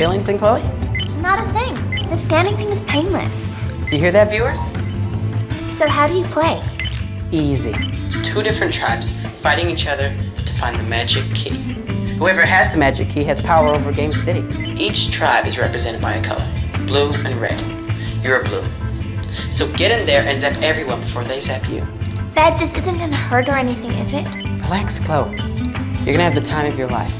feel anything, Chloe? It's not a thing. The scanning thing is painless. You hear that, viewers? So how do you play? Easy. 2 different tribes fighting each other to find the magic key. Whoever has the magic key has power over Game City. Each tribe is represented by a color, blue and red. You're a blue. So get in there and zap everyone before they zap you. Dad, this isn't gonna hurt or anything, is it? Relax, Chloe. You're gonna have the time of your life.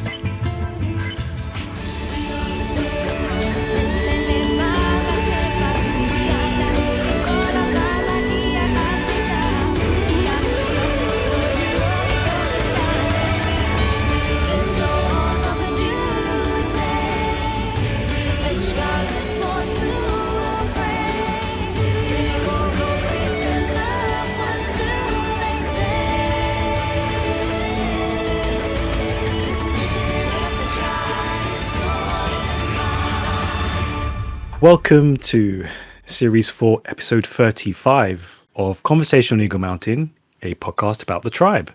Welcome to Series 4, Episode 35 of Conversation on Eagle Mountain, a podcast about the tribe.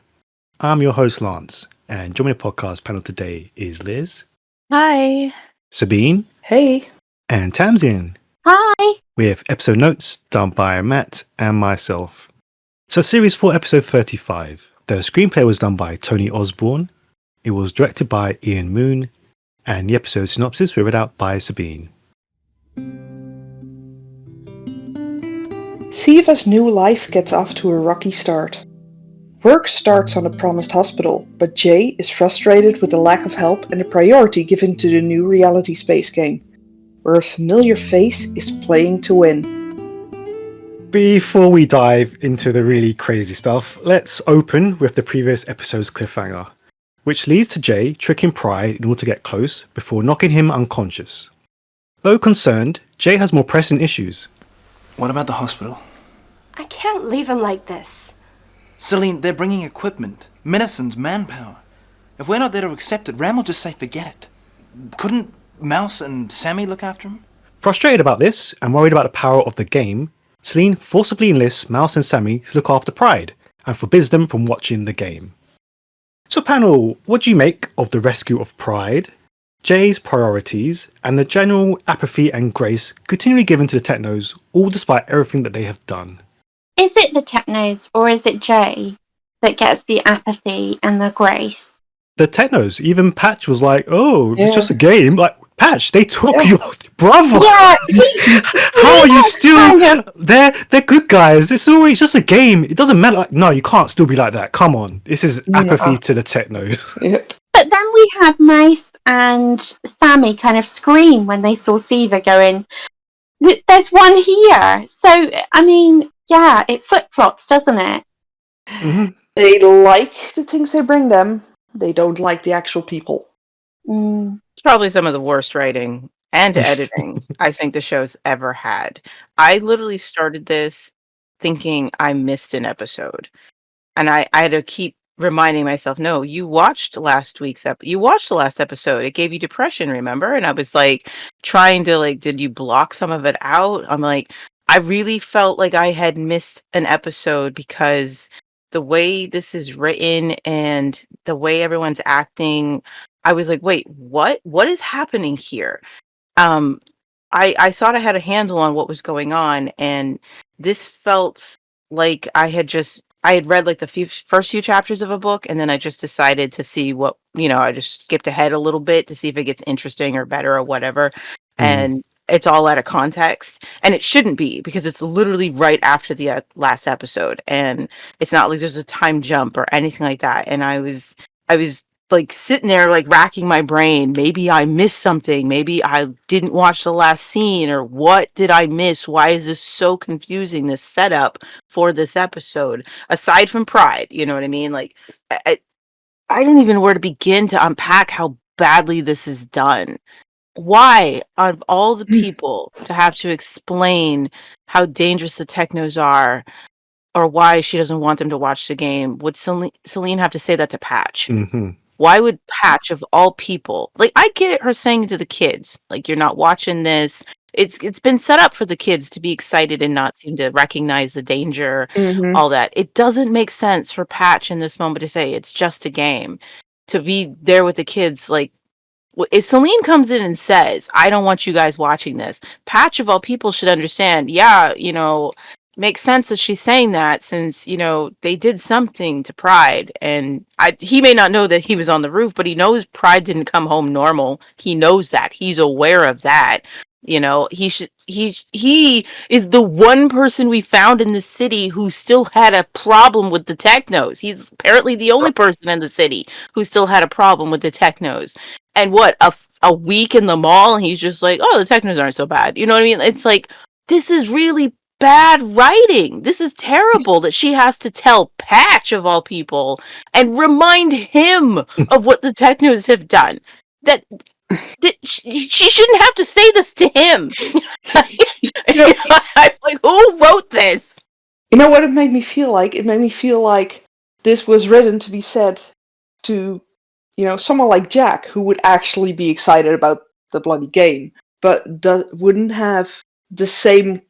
I'm your host, Lance, and joining the podcast panel today is Liz. Hi. Sabine. Hey. And Tamsin. Hi. We have episode notes done by Matt and myself. So Series 4, Episode 35. The screenplay was done by Tony Osborne. It was directed by Ian Moon, and the episode synopsis was read out by Sabine. Siva's new life gets off to a rocky start. Work starts on the promised hospital, but Jay is frustrated with the lack of help and the priority given to the new reality space game, where a familiar face is playing to win. Before we dive into the really crazy stuff, let's open with the previous episode's cliffhanger, which leads to Jay tricking Pride in order to get close before knocking him unconscious. Though concerned, Jay has more pressing issues. What about the hospital? I can't leave him like this. Celine, they're bringing equipment, medicines, manpower. If we're not there to accept it, Ram will just say forget it. Couldn't Mouse and Sammy look after him? Frustrated about this and worried about the power of the game, Celine forcibly enlists Mouse and Sammy to look after Pride and forbids them from watching the game. So panel, what do you make of the rescue of Pride, Jay's priorities, and the general apathy and grace continually given to the Technos, all despite everything that they have done? Is it the Technos or is it Jay that gets the apathy and the grace? The Technos, even Patch was like, oh, Yeah. it's just a game. Like, Patch, they took your brother. Yeah. How are you still? kind of- They're good guys. It's always just a game. It doesn't matter. Like, no, you can't still be like that. Come on. This is apathy to the Technos. Yep. But then we had Mouse and Sammy kind of scream when they saw Siva going, there's one here. So, I mean, yeah, it flip-flops, doesn't it? Mm-hmm. They like the things they bring them. They don't like the actual people. Mm. It's probably some of the worst writing and editing I think the show's ever had. I literally started this thinking I missed an episode. And I had to keep reminding myself, no, you watched last week's you watched the last episode. It gave you depression, remember? And I was like trying to did you block some of it out? I'm like, I really felt like I had missed an episode because the way this is written and the way everyone's acting, I was like, wait, what? What is happening here? I thought I had a handle on what was going on, and this felt like I had read the first few chapters of a book, and then I just decided to see what, I just skipped ahead a little bit to see if it gets interesting or better or whatever. And it's all out of context, and it shouldn't be because it's literally right after the last episode, and it's not like there's a time jump or anything like that. And I was like sitting there like racking my brain. Maybe I missed something. Maybe I didn't watch the last scene, or what did I miss? Why is this so confusing, this setup for this episode? Aside from Pride, you know what I mean? Like, I don't even know where to begin to unpack how badly this is done. Why, out of all the people, to have to explain how dangerous the Technos are, or why she doesn't want them to watch the game, would Celine have to say that to Patch? Mm-hmm. Why would Patch, of all people, I get her saying to the kids, you're not watching this. It's been set up for the kids to be excited and not seem to recognize the danger, all that. It doesn't make sense for Patch in this moment to say it's just a game, to be there with the kids, if Celine comes in and says, I don't want you guys watching this, Patch of all people should understand, yeah, makes sense that she's saying that since, they did something to Pride. And he may not know that he was on the roof, but he knows Pride didn't come home normal. He knows that. He's aware of that. He is the one person we found in the city who still had a problem with the Technos. He's apparently the only person in the city who still had a problem with the Technos. And what, a week in the mall, and he's just like, oh, the Technos aren't so bad. You know what I mean? It's like, this is really bad writing. This is terrible that she has to tell Patch, of all people, and remind him of what the Technos have done. That she shouldn't have to say this to him. I'm like, who wrote this? You know what it made me feel like? It made me feel like this was written to be said to, someone like Jack, who would actually be excited about the bloody game, but wouldn't have the same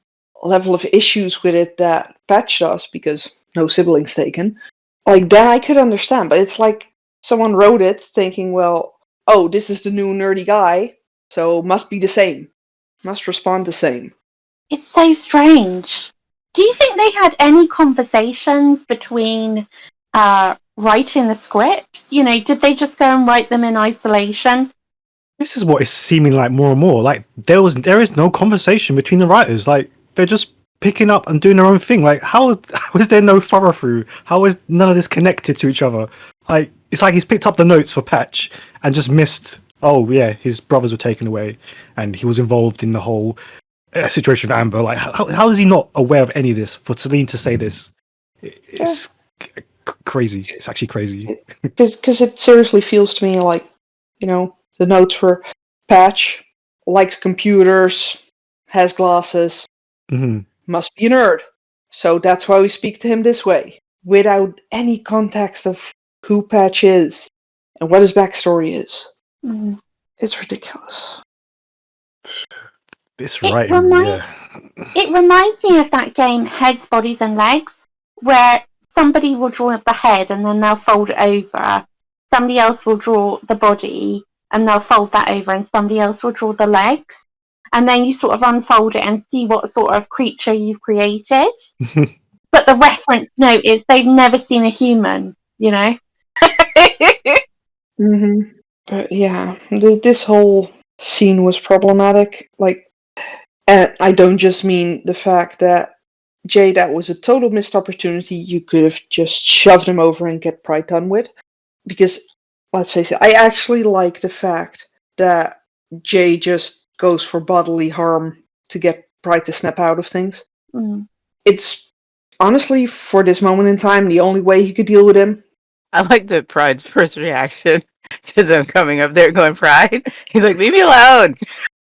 level of issues with it that Patch does, because no siblings taken. Like, then I could understand, but it's like someone wrote it thinking, well, oh, this is the new nerdy guy, so must be the same. Must respond the same. It's so strange. Do you think they had any conversations between writing the scripts? Did they just go and write them in isolation? This is what is seeming like more and more. Like, there is no conversation between the writers. Like, they're just picking up and doing their own thing. Like, how is there no follow through? How is none of this connected to each other? Like, it's like he's picked up the notes for Patch and just missed, oh yeah, his brothers were taken away and he was involved in the whole situation with Amber. Like, how is he not aware of any of this? For Celine to say this, it's crazy. It's actually crazy. Because it seriously feels to me like, the notes for Patch, likes computers, has glasses, must be a nerd. So that's why we speak to him this way, without any context of who Patch is and what his backstory is. It's ridiculous. This writing, yeah. It reminds me of that game, Heads, Bodies and Legs, where somebody will draw the head and then they'll fold it over. Somebody else will draw the body and they'll fold that over, and somebody else will draw the legs. And then you sort of unfold it and see what sort of creature you've created. But the reference note is they've never seen a human, But yeah, this whole scene was problematic. Like, and I don't just mean the fact that, Jay, that was a total missed opportunity. You could have just shoved him over and get Pride done with. Because, let's face it, I actually like the fact that Jay just goes for bodily harm to get Pride to snap out of things. It's honestly, for this moment in time, the only way he could deal with him. I like the Pride's first reaction to them coming up there going, Pride? He's like, leave me alone.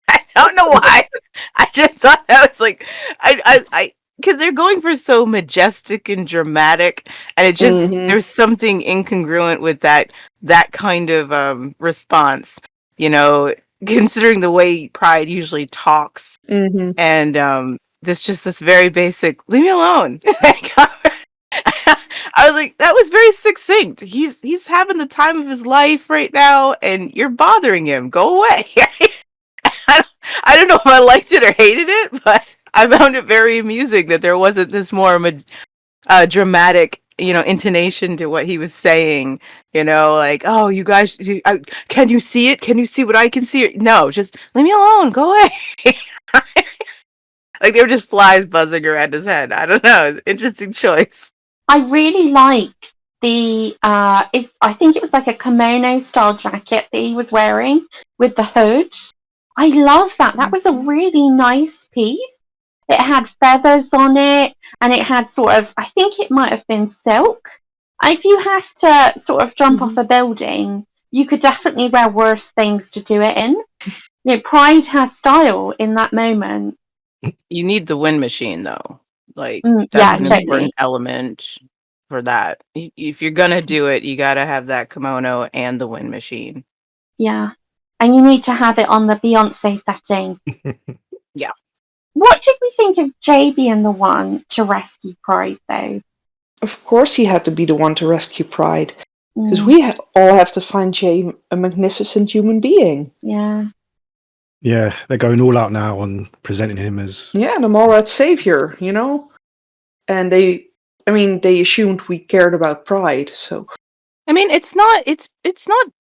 I don't know why. I just thought that was like, because they're going for so majestic and dramatic, and it just, there's something incongruent with that kind of response, considering the way Pride usually talks. And this very basic, leave me alone. I was like, that was very succinct. He's having the time of his life right now, and you're bothering him. Go away. I don't know if I liked it or hated it, but I found it very amusing that there wasn't this more dramatic, intonation to what he was saying. Like, oh, you guys, can you see it? Can you see what I can see? No, just leave me alone. Go away. Like, they were just flies buzzing around his head. I don't know. Interesting choice. I really like I think it was like a kimono style jacket that he was wearing with the hood. I love that. That was a really nice piece. It had feathers on it, and it had sort of, I think it might have been silk. If you have to sort of jump off a building, you could definitely wear worse things to do it in. Pride has style in that moment. You need the wind machine, though. Like, yeah, that's an important element for that. If you're gonna do it, you gotta have that kimono and the wind machine. Yeah. And you need to have it on the Beyonce setting. Yeah. What did we think of Jay being the one to rescue Pride, though? Of course he had to be the one to rescue Pride. Because Mm, we all have to find Jay a magnificent human being. yeah. Yeah, they're going all out now on presenting him as. Yeah, the Mallrats savior, And they assumed we cared about Pride, so. I mean, it's not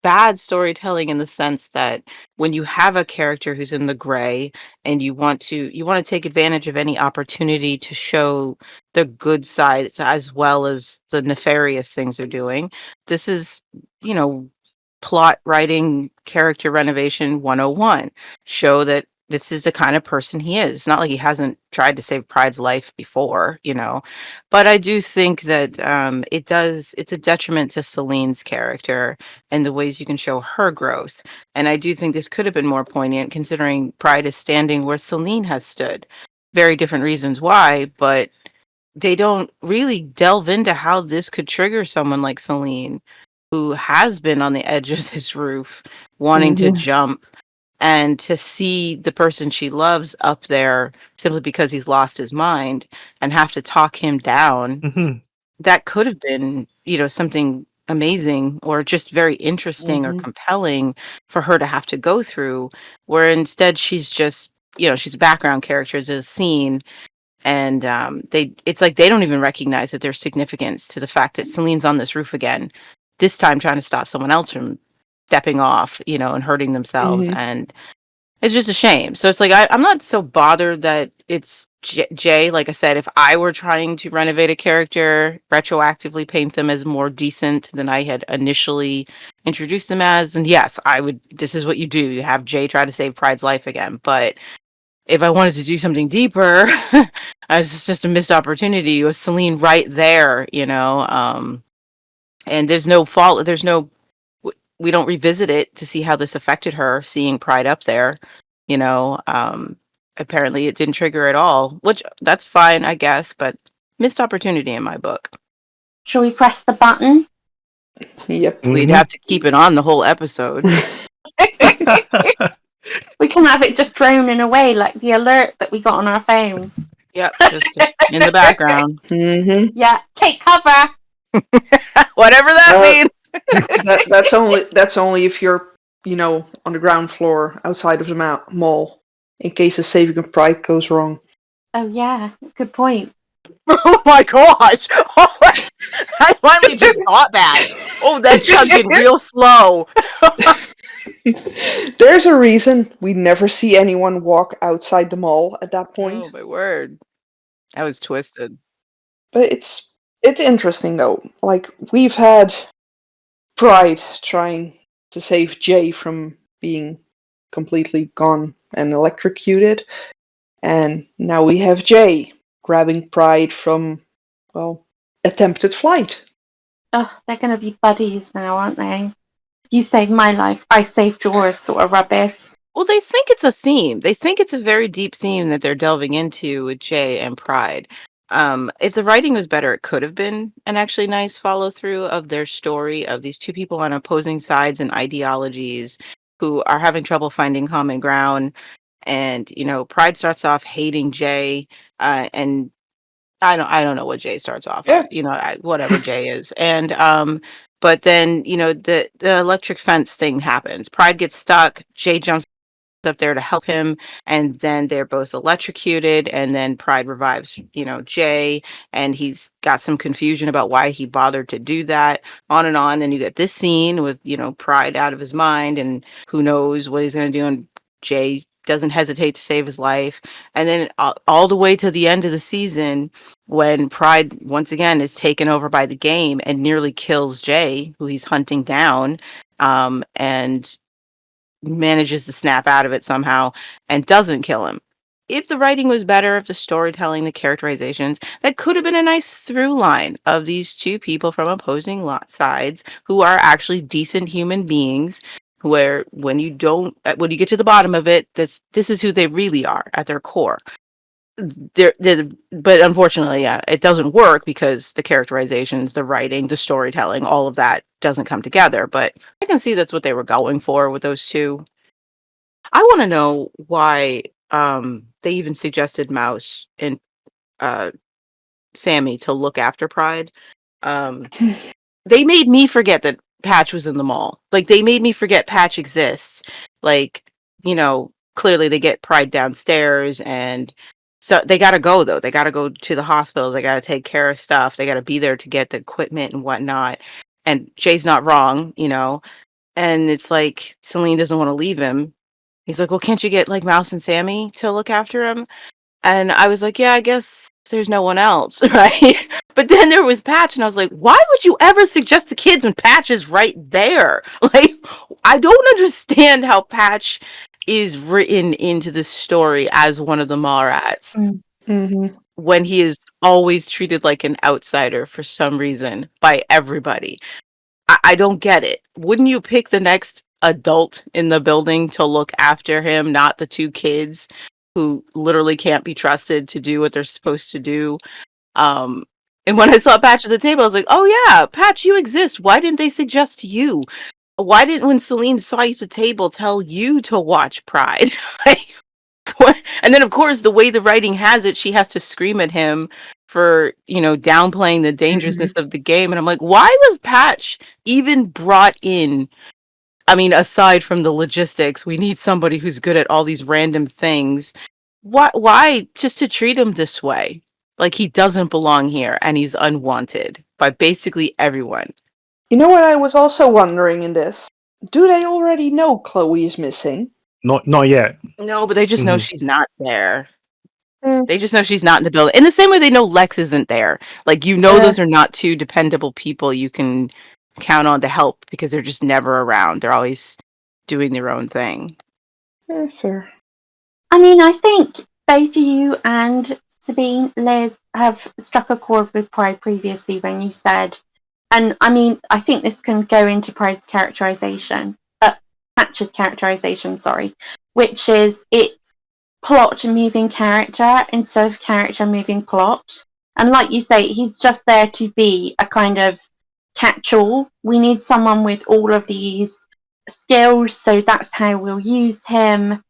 bad storytelling in the sense that when you have a character who's in the gray and you want to take advantage of any opportunity to show the good side as well as the nefarious things they're doing. This is, you know, plot writing, character renovation 101. Show that this is the kind of person he is. It's not like he hasn't tried to save Pride's life before. But I do think that it's a detriment to Celine's character and the ways you can show her growth. And I do think this could have been more poignant considering Pride is standing where Celine has stood. Very different reasons why, but they don't really delve into how this could trigger someone like Celine, who has been on the edge of this roof, wanting to Mhm. jump and to see the person she loves up there simply because he's lost his mind and have to talk him down. Mhm. That could have been, something amazing or just very interesting or Mhm. compelling for her to have to go through, where instead she's just, she's a background character to the scene. And it's like they don't even recognize that there's significance to the fact that Celine's on this roof again, this time trying to stop someone else from stepping off, and hurting themselves. Mhm. And it's just a shame. So it's like I'm not so bothered that it's Jay. Like I said, if I were trying to renovate a character, retroactively paint them as more decent than I had initially introduced them as, and yes, I would. This is what you do. You have Jay try to save Pride's life again. But if I wanted to do something deeper, it's just a missed opportunity with Celine right there. And there's no fault. We don't revisit it to see how this affected her seeing Pride up there. You know, um, Apparently it didn't trigger at all, which that's fine, I guess, but missed opportunity in my book. Shall we press the button? Yep. We'd Mhm. have to keep it on the whole episode. We can have it just droning away like the alert that we got on our phones. Yep, just in the background. Mhm. Yeah, take cover. Whatever that Uh, means. that's only if you're, on the ground floor outside of the mall, in case the saving of Pride goes wrong. Oh yeah, good point. Oh my gosh! I finally just thought that. Oh, that chugged in real slow. There's a reason we never see anyone walk outside the mall at that point. Oh my word. That was twisted. But it's interesting though. Like we've had Pride trying to save Jay from being completely gone and electrocuted, and now we have Jay grabbing Pride from, well, attempted flight. Oh, they're going to be buddies now, aren't they? You saved my life, I saved yours, sort of rubbish. Well, they think it's a theme. They think it's a very deep theme that they're delving into with Jay and Pride. If the writing was better, it could have been an actually nice follow through of their story of these two people on opposing sides and ideologies who are having trouble finding common ground. And Pride starts off hating Jay, and I don't know what Jay starts off Yeah. at. Whatever Jay is, and but then the electric fence thing happens. Pride gets stuck. Jay jumps up there to help him, and then they're both electrocuted, and then Pride revives Jay, and he's got some confusion about why he bothered to do that, on and on. And you get this scene with Pride out of his mind, and who knows what he's going to do, and Jay doesn't hesitate to save his life. And then all the way to the end of the season, when Pride once again is taken over by the game and nearly kills Jay, who he's hunting down, and manages to snap out of it somehow and doesn't kill him. If the writing was better, if the storytelling, the characterizations, that could have been a nice through line of these two people from opposing sides who are actually decent human beings. Where when you get to the bottom of it, this is who they really are at their core. But unfortunately, yeah, it doesn't work because the characterizations, the writing, the storytelling, all of that doesn't come together. But I can see that's what they were going for with those two. I want to know why they even suggested Mouse and uh, Sammy to look after Pride. Um, they made me forget that Patch was in the mall. Like, they made me forget Patch exists. Like, clearly they get Pride downstairs, and so they gotta go, though. They gotta go to the hospital. They gotta take care of stuff. They gotta be there to get the equipment and whatnot. And Jay's not wrong, and it's like Celine doesn't want to leave him. He's like, well, can't you get like Mouse and Sammy to look after him? And I was like, yeah, I guess there's no one else, right? But then there was Patch, and I was like, why would you ever suggest the kids when Patch is right there? Like, I don't understand how Patch is written into the story as one of the Mallrats Mm-hmm. when he is always treated like an outsider for some reason by everybody. I don't get it. Wouldn't you pick the next adult in the building to look after him, not the two kids who literally can't be trusted to do what they're supposed to do? And when I saw Patch at the table, I was like, oh yeah, Patch, you exist. Why didn't they suggest you? Why didn't, when Celine saw you at the table, tell you to watch Pride? Like, what? And then, of course, the way the writing has it, she has to scream at him for, downplaying the dangerousness of the game. And I'm like, why was Patch even brought in? I mean, aside from the logistics, we need somebody who's good at all these random things. Why just to treat him this way? Like, he doesn't belong here, and he's unwanted by basically everyone. You know what I was also wondering in this? Do they already know Chloe is missing? Not yet. No, but they just know Mhm. she's not there. Mm. They just know she's not in the building. In the same way they know Lex isn't there. Like, those are not two dependable people you can count on to help because they're just never around. They're always doing their own thing. Fair. I mean, I think both you and Sabine, Liz have struck a chord with Pride previously when you said, and I mean, I think this can go into Pride's characterization, Patch's characterization, sorry, which is it's plot moving character instead of character moving plot. And like you say, he's just there to be a kind of catch-all. We need someone with all of these skills, so that's how we'll use him.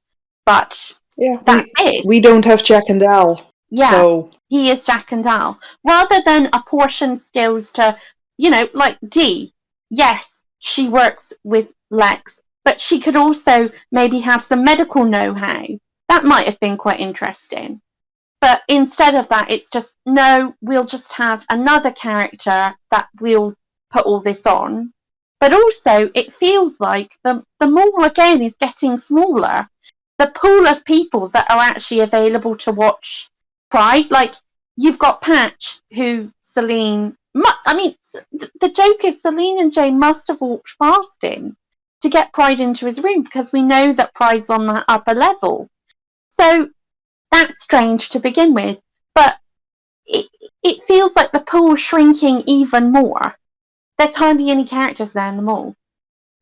But Yeah, that's it. we don't have Jack and Al. Yeah, So he is Jack and Al. Rather than apportion skills to, like Dee. Yes, she works with Lex, but she could also maybe have some medical know-how. That might have been quite interesting. But instead of that, it's just, no, we'll just have another character that we'll put all this on. But also, it feels like the mall, again, is getting smaller. The pool of people that are actually available to watch Pride, like, you've got Patch, who Celine... the joke is Celine and Jay must have walked past him to get Pride into his room, because we know that Pride's on that upper level. So that's strange to begin with, but it feels like the pool's shrinking even more. There's hardly any characters there in the mall.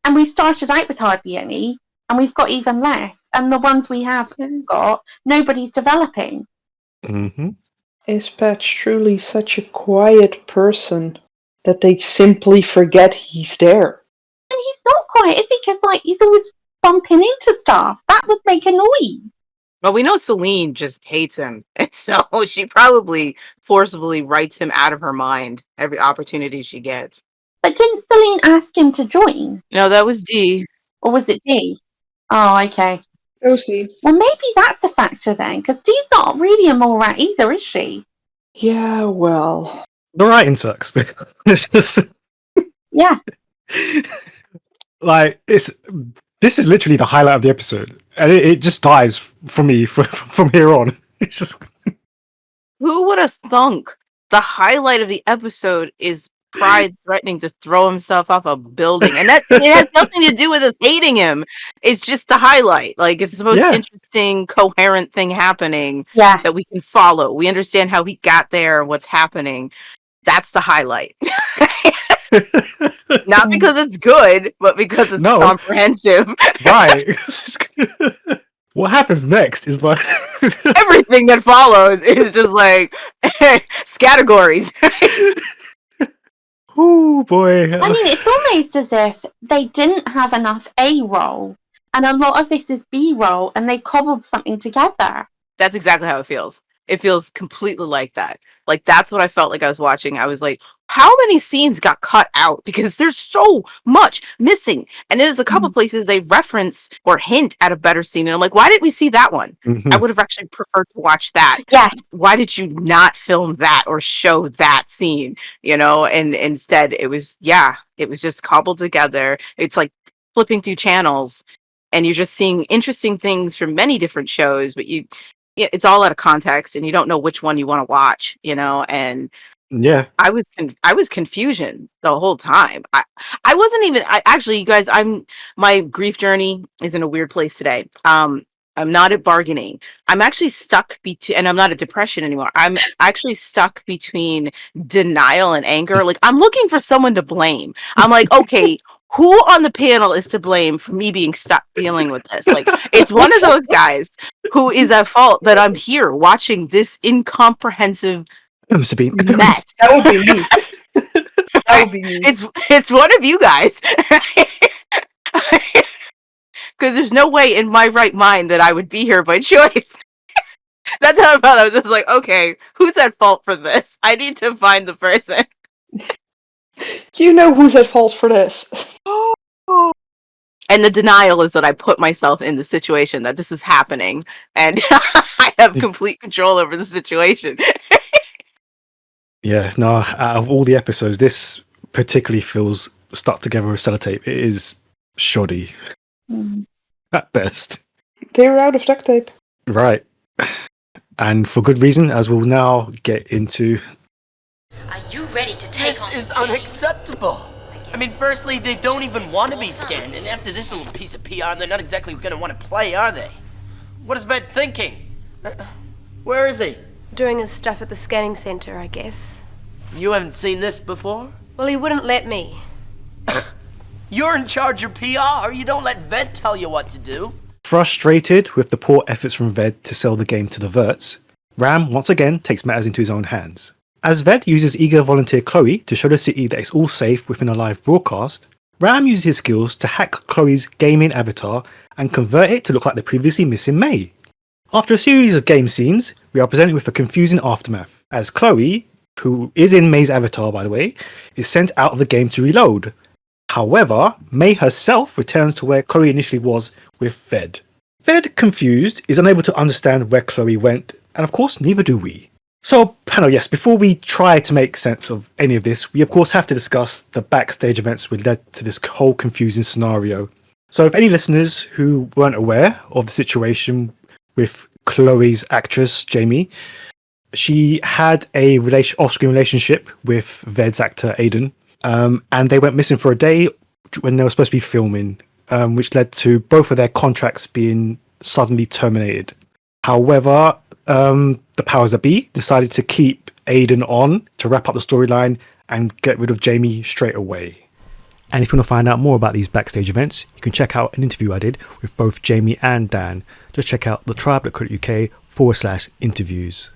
And we started out with hardly any, and we've got even less. And the ones we have got, nobody's developing. Mm-hmm. is Patch truly such a quiet person that they simply forget he's there? And he's not quiet, is he? Because, he's always bumping into stuff. That would make a noise. Well, we know Celine just hates him. And so she probably forcibly writes him out of her mind every opportunity she gets. But didn't Celine ask him to join? No, that was Dee. Or was it Dee? Oh, okay. Oh, see. Well, maybe that's a factor then, because Dee's not really a mole rat either, is she? Yeah, well. The writing sucks. It's just Yeah. like this is literally the highlight of the episode, and it just dies for me from here on. It's just Who would have thunk the highlight of the episode is Pride threatening to throw himself off a building? And that it has nothing to do with us hating him. It's just the highlight. Like, it's the most interesting, coherent thing happening that we can follow. We understand how he got there, what's happening. That's the highlight. Not because it's good, but because it's comprehensive. Right. What happens next is like everything that follows is just like categories. Oh boy. I mean, it's almost as if they didn't have enough A roll, and a lot of this is B roll, and they cobbled something together. That's exactly how it feels. It feels completely like that. Like, that's what I felt like I was watching. I was like, how many scenes got cut out because there's so much missing. And there's a couple places they reference or hint at a better scene. And I'm like, why didn't we see that one? I would have actually preferred to watch that. Yes. Why did you not film that or show that scene? And instead it was just cobbled together. It's like flipping through channels and you're just seeing interesting things from many different shows, but it's all out of context and you don't know which one you want to watch, and Yeah. I was confusion the whole time. I wasn't even actually, you guys, my grief journey is in a weird place today. I'm not at bargaining. I'm actually stuck between, and I'm not at depression anymore. I'm actually stuck between denial and anger. Like I'm looking for someone to blame. I'm like, okay, who on the panel is to blame for me being stuck dealing with this? Like it's one of those guys who is at fault that I'm here watching this incomprehensive Sabine. mess. That would be me. That would be me. It's one of you guys. Because there's no way in my right mind that I would be here by choice. That's how I felt. I was just like, okay, who's at fault for this? I need to find the person. You know who's at fault for this. And the denial is that I put myself in the situation that this is happening and I have complete control over the situation. Yeah, no, out of all the episodes, this particularly feels stuck together with sellotape. It is shoddy at best. They're out of duct tape. Right. And for good reason, as we'll now get into. Are you ready to take on This is unacceptable. I mean, firstly, they don't even want to be scanned, and after this little piece of PR, they're not exactly going to want to play, are they? What is Ved thinking? Where is he? Doing his stuff at the scanning center, I guess. You haven't seen this before? Well, he wouldn't let me. You're in charge of PR. You don't let Ved tell you what to do. Frustrated with the poor efforts from Ved to sell the game to the Verts, Ram once again takes matters into his own hands. As Ved uses eager volunteer Cloe to show the city that it's all safe within a live broadcast, Ram uses his skills to hack Chloe's gaming avatar and convert it to look like the previously missing May. After a series of game scenes, we are presented with a confusing aftermath, as Cloe, who is in May's avatar by the way, is sent out of the game to reload. However, May herself returns to where Chloe initially was with Ved. Ved, confused, is unable to understand where Chloe went, and of course neither do we. So, panel, yes, before we try to make sense of any of this, we of course have to discuss the backstage events which led to this whole confusing scenario. So if any listeners who weren't aware of the situation with Chloe's actress, Jaimee, she had a off-screen relationship with Ved's actor, Aiden, and they went missing for a day when they were supposed to be filming, which led to both of their contracts being suddenly terminated. However, the powers that be decided to keep Aiden on to wrap up the storyline and get rid of Jaimee straight away. And if you want to find out more about these backstage events, you can check out an interview I did with both Jaimee and Dan. Just check out thetribe.co.uk/interviews.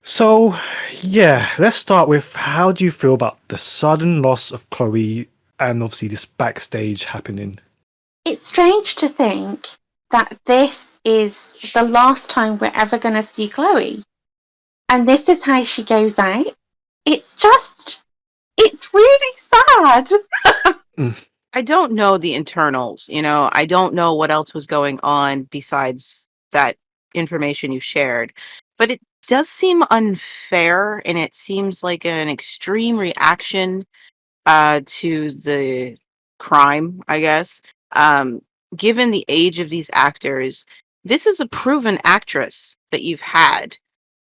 So, yeah, let's start with how do you feel about the sudden loss of Chloe and obviously this backstage happening? It's strange to think that this is the last time we're ever going to see Chloe. And this is how she goes out. It's really sad. I don't know the internals, I don't know what else was going on besides that information you shared, but it does seem unfair and it seems like an extreme reaction to the crime, I guess. Given the age of these actors, this is a proven actress that you've had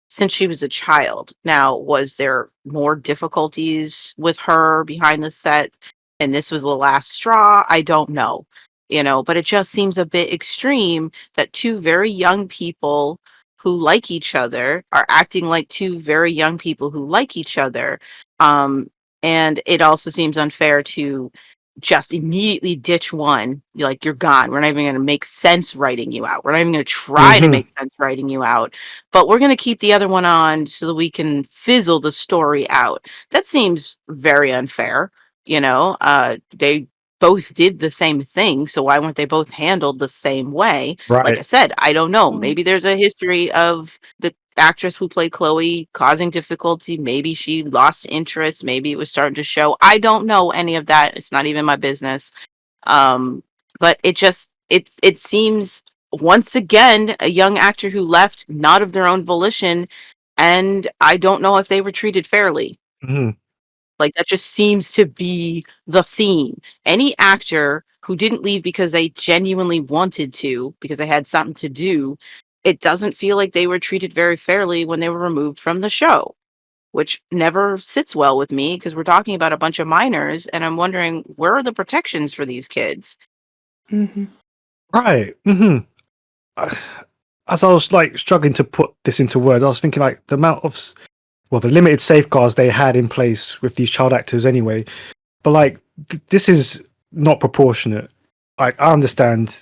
since she was a child. Now, was there more difficulties with her behind the set and this was the last straw? I don't know, but it just seems a bit extreme that two very young people who like each other are acting like two very young people who like each other. And it also seems unfair to just immediately ditch one. Like, you're gone. We're not even going to make sense writing you out. We're not even going to try to make sense writing you out, but we're going to keep the other one on so that we can fizzle the story out. That seems very unfair. They both did the same thing, so why weren't they both handled the same way? Right. Like I said, I don't know. Maybe there's a history of the actress who played Chloe causing difficulty. Maybe she lost interest. Maybe it was starting to show. I don't know any of that. It's not even my business. But it seems once again a young actor who left not of their own volition, and I don't know if they were treated fairly. Mhm. Like, that just seems to be the theme. Any actor who didn't leave because they genuinely wanted to, because they had something to do, it doesn't feel like they were treated very fairly when they were removed from the show, which never sits well with me because we're talking about a bunch of minors, and I'm wondering, where are the protections for these kids? Mm-hmm. Right. As I was like struggling to put this into words, I was thinking like the amount of, the limited safeguards they had in place with these child actors anyway. But like, this is not proportionate. Like, I understand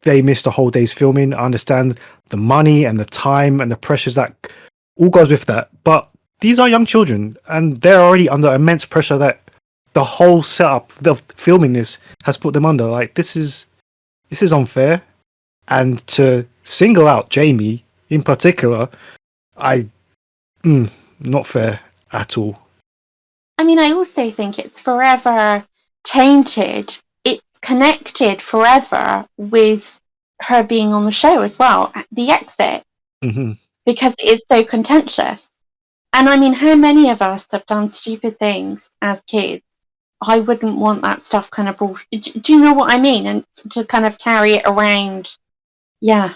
they missed a whole day's filming. I understand the money and the time and the pressures that all goes with that. But these are young children, and they're already under immense pressure that the whole setup of filming this has put them under. Like, this is unfair. And to single out Jaimee in particular, not fair at all. I mean, I also think it's forever tainted. It's connected forever with her being on the show as well, at the exit, because it is so contentious. And I mean, how many of us have done stupid things as kids? I wouldn't want that stuff kind of brought. Do you know what I mean? And to kind of carry it around. Yeah.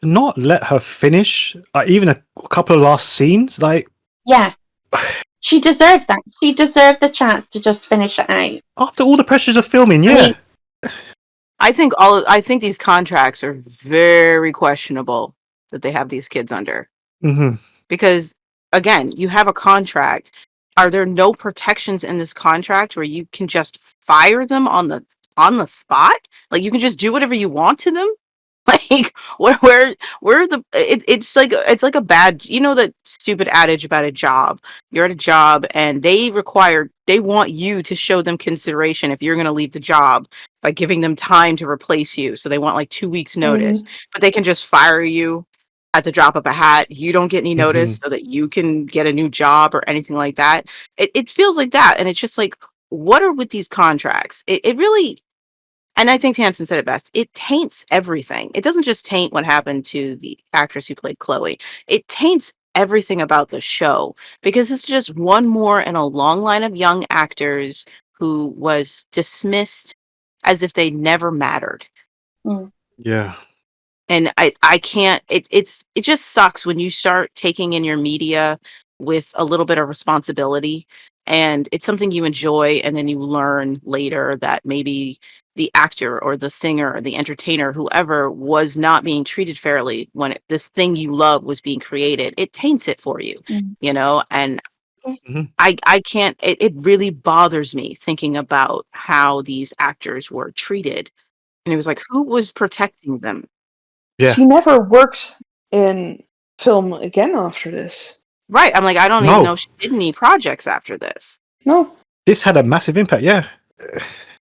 Not let her finish, even a couple of last scenes, like. Yeah. She deserves that. She deserved the chance to just finish it out. After all the pressures of filming, yeah. I think these contracts are very questionable that they have these kids under. Because again, you have a contract. Are there no protections in this contract where you can just fire them on the spot? Like, you can just do whatever you want to them? Like, where's the it's like a bad, that stupid adage about a job. You're at a job and they want you to show them consideration if you're going to leave the job by giving them time to replace you. So they want like 2 weeks notice, but they can just fire you at the drop of a hat. You don't get any notice so that you can get a new job or anything like that. It feels like that. And it's just like, what are with these contracts? It really. And I think Tamsin said it best. It taints everything. It doesn't just taint what happened to the actress who played Chloe. It taints everything about the show, because it's just one more in a long line of young actors who was dismissed as if they never mattered. Yeah. And I can't, it just sucks when you start taking in your media with a little bit of responsibility, and it's something you enjoy, and then you learn later that maybe the actor or the singer or the entertainer, whoever, was not being treated fairly when this thing you love was being created. It taints it for you, and I can't, it really bothers me thinking about how these actors were treated. And it was like, who was protecting them? Yeah. She never worked in film again after this. Right. I'm like, I don't even know if she did any projects after this. No. This had a massive impact, yeah.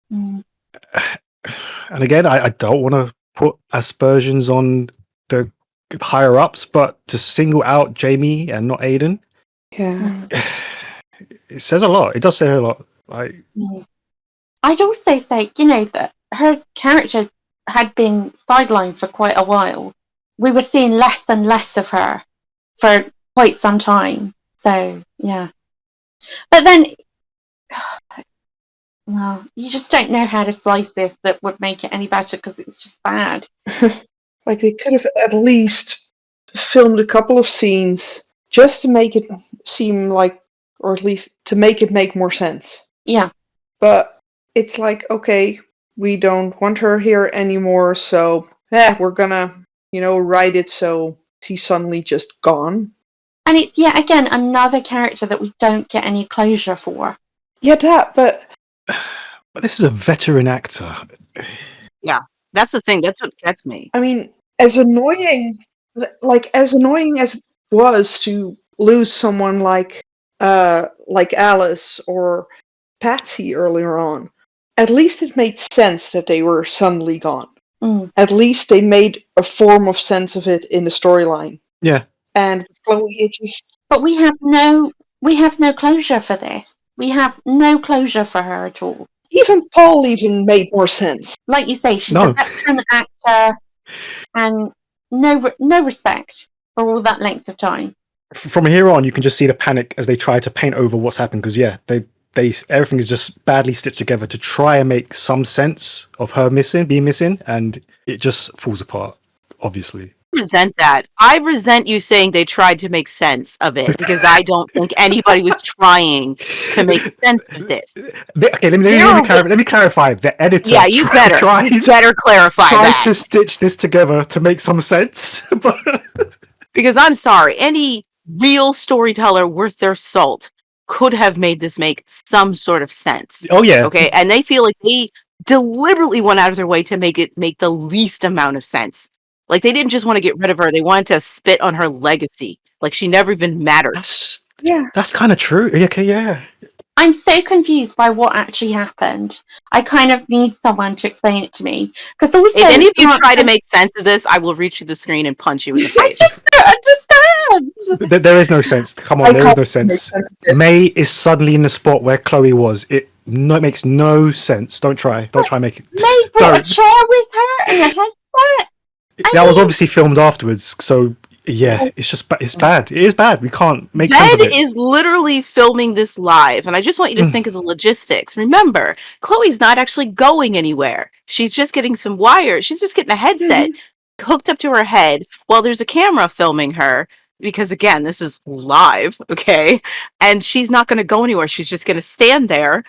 And again, I don't want to put aspersions on the higher ups, but to single out Jaimee and not Aiden, it says a lot. It does say a lot. I'd also say, that her character had been sidelined for quite a while. We were seeing less and less of her for quite some time. So, yeah. But then, well, you just don't know how to slice this that would make it any better, because it's just bad. Like, they could have at least filmed a couple of scenes just to make it seem like, or at least to make it make more sense. Yeah. But it's like, okay, we don't want her here anymore, so we're gonna, write it so she's suddenly just gone. And it's yet again another character that we don't get any closure for. Yeah, that, but this is a veteran actor. Yeah, that's the thing. That's what gets me. I mean, as annoying as it was to lose someone like Alice or Patsy earlier on, at least it made sense that they were suddenly gone. At least they made a form of sense of it in the storyline. Yeah. And with Chloe, it just But we have no closure for this. We have no closure for her at all. even Paul leaving made more sense. Like you say, she's No. a veteran actor, and no respect for all that length of time. From here on, you can just see the panic as they try to paint over what's happened. Because they everything is just badly stitched together to try and make some sense of her being missing, and it just falls apart. Obviously. Resent that. I resent you saying they tried to make sense of it because I don't think anybody was trying to make sense of this. Okay, let me clarify. The editor, Yeah, you better clarify tried that. to stitch this together to make some sense. But Because I'm sorry, any real storyteller worth their salt could have made this make some sort of sense. oh yeah, Okay, and they feel like they deliberately went out of their way to make it make the least amount of sense. Like they didn't just want to get rid of her; they wanted to spit on her legacy. Like she never even mattered. that's kind of true. Okay, yeah. I'm so confused by what actually happened. I kind of need someone to explain it to me. Because also, If any of you try to make sense of this, I will reach to the screen and punch you in the I face. just don't understand. There is no sense. Come on, there is no sense. May is suddenly in the spot where Chloe was. It makes no sense. Don't try and make it. May brought a chair with her and a headset. That was obviously filmed afterwards, so yeah, it's bad. It is bad. We can't make sense Ed of it. is literally filming this live, and I just want you to think of the logistics. Remember, Chloe's not actually going anywhere. She's just getting some wires. She's just getting a headset hooked up to her head while there's a camera filming her. Because again, this is live, okay? And she's not going to go anywhere. She's just going to stand there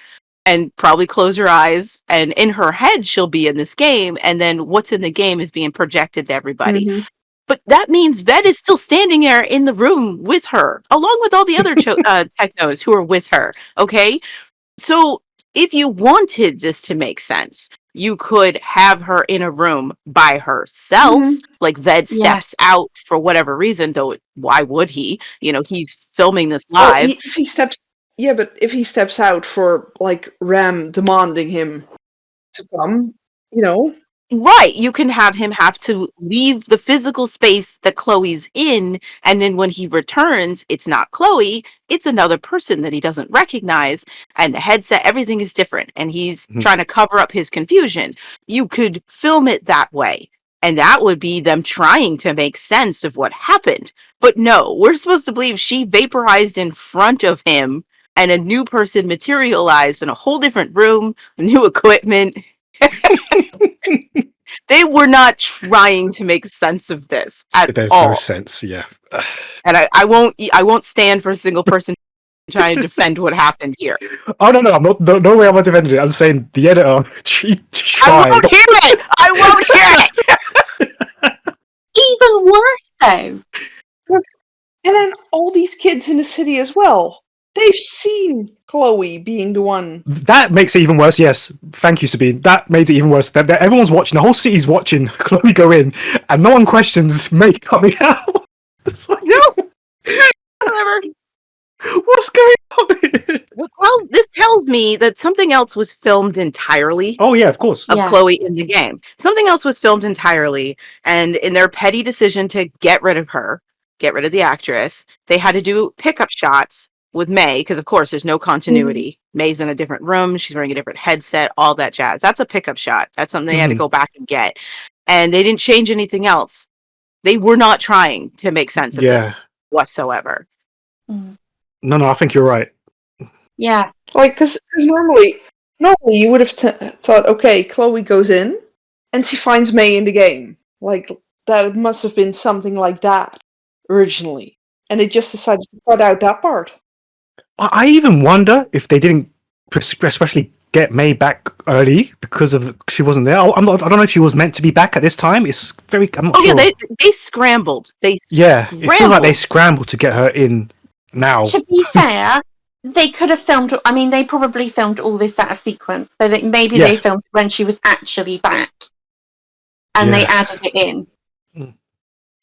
and probably close her eyes. And in her head, she'll be in this game. And then what's in the game is being projected to everybody. But that means Ved is still standing there in the room with her, along with all the other technos who are with her. Okay. So if you wanted this to make sense, you could have her in a room by herself. Like Ved steps out for whatever reason, though why would he? You know, he's filming this live. Well, but if he steps out for like Ram demanding him to come, Right. You can have him have to leave the physical space that Chloe's in. And then when he returns, it's not Chloe, it's another person that he doesn't recognize. And the headset, everything is different. And he's trying to cover up his confusion. You could film it that way. And that would be them trying to make sense of what happened. But no, we're supposed to believe she vaporized in front of him and a new person materialized in a whole different room, new equipment. They were not trying to make sense of this at There's all. no sense, yeah. And I won't stand for a single person trying to defend what happened here. Oh no, I'm not. No way I'm not defending it. I'm saying the editor. She tried. I won't hear it. I won't hear it. Even worse, though. And then all these kids in the city as well. They've seen Chloe being the one. That makes it even worse. Yes, thank you, Sabine. That made it even worse. That everyone's watching. The whole city's watching Chloe go in, and no one questions May coming out. It's like, Whatever. What's going on here? Well, this tells me that something else was filmed entirely. Oh yeah, of course. Of Chloe in the game. Something else was filmed entirely, and in their petty decision to get rid of her, get rid of the actress, they had to do pickup shots with May, because of course there's no continuity. May's in a different room, she's wearing a different headset, all that jazz. That's a pickup shot. That's something they had to go back and get. And they didn't change anything else. They were not trying to make sense of this whatsoever. No, I think you're right. Yeah. Like, because normally you would have thought, okay, Chloe goes in, and she finds May in the game. Like, that must have been something like that originally. And they just decided to cut out that part. I even wonder if they didn't especially get May back early because of she wasn't there. I don't know if she was meant to be back at this time. It's very. I'm not sure. Yeah, they scrambled. It feels like they scrambled to get her in now. To be fair, they could have filmed. I mean, they probably filmed all this out of sequence, so that maybe they filmed when she was actually back, and they added it in.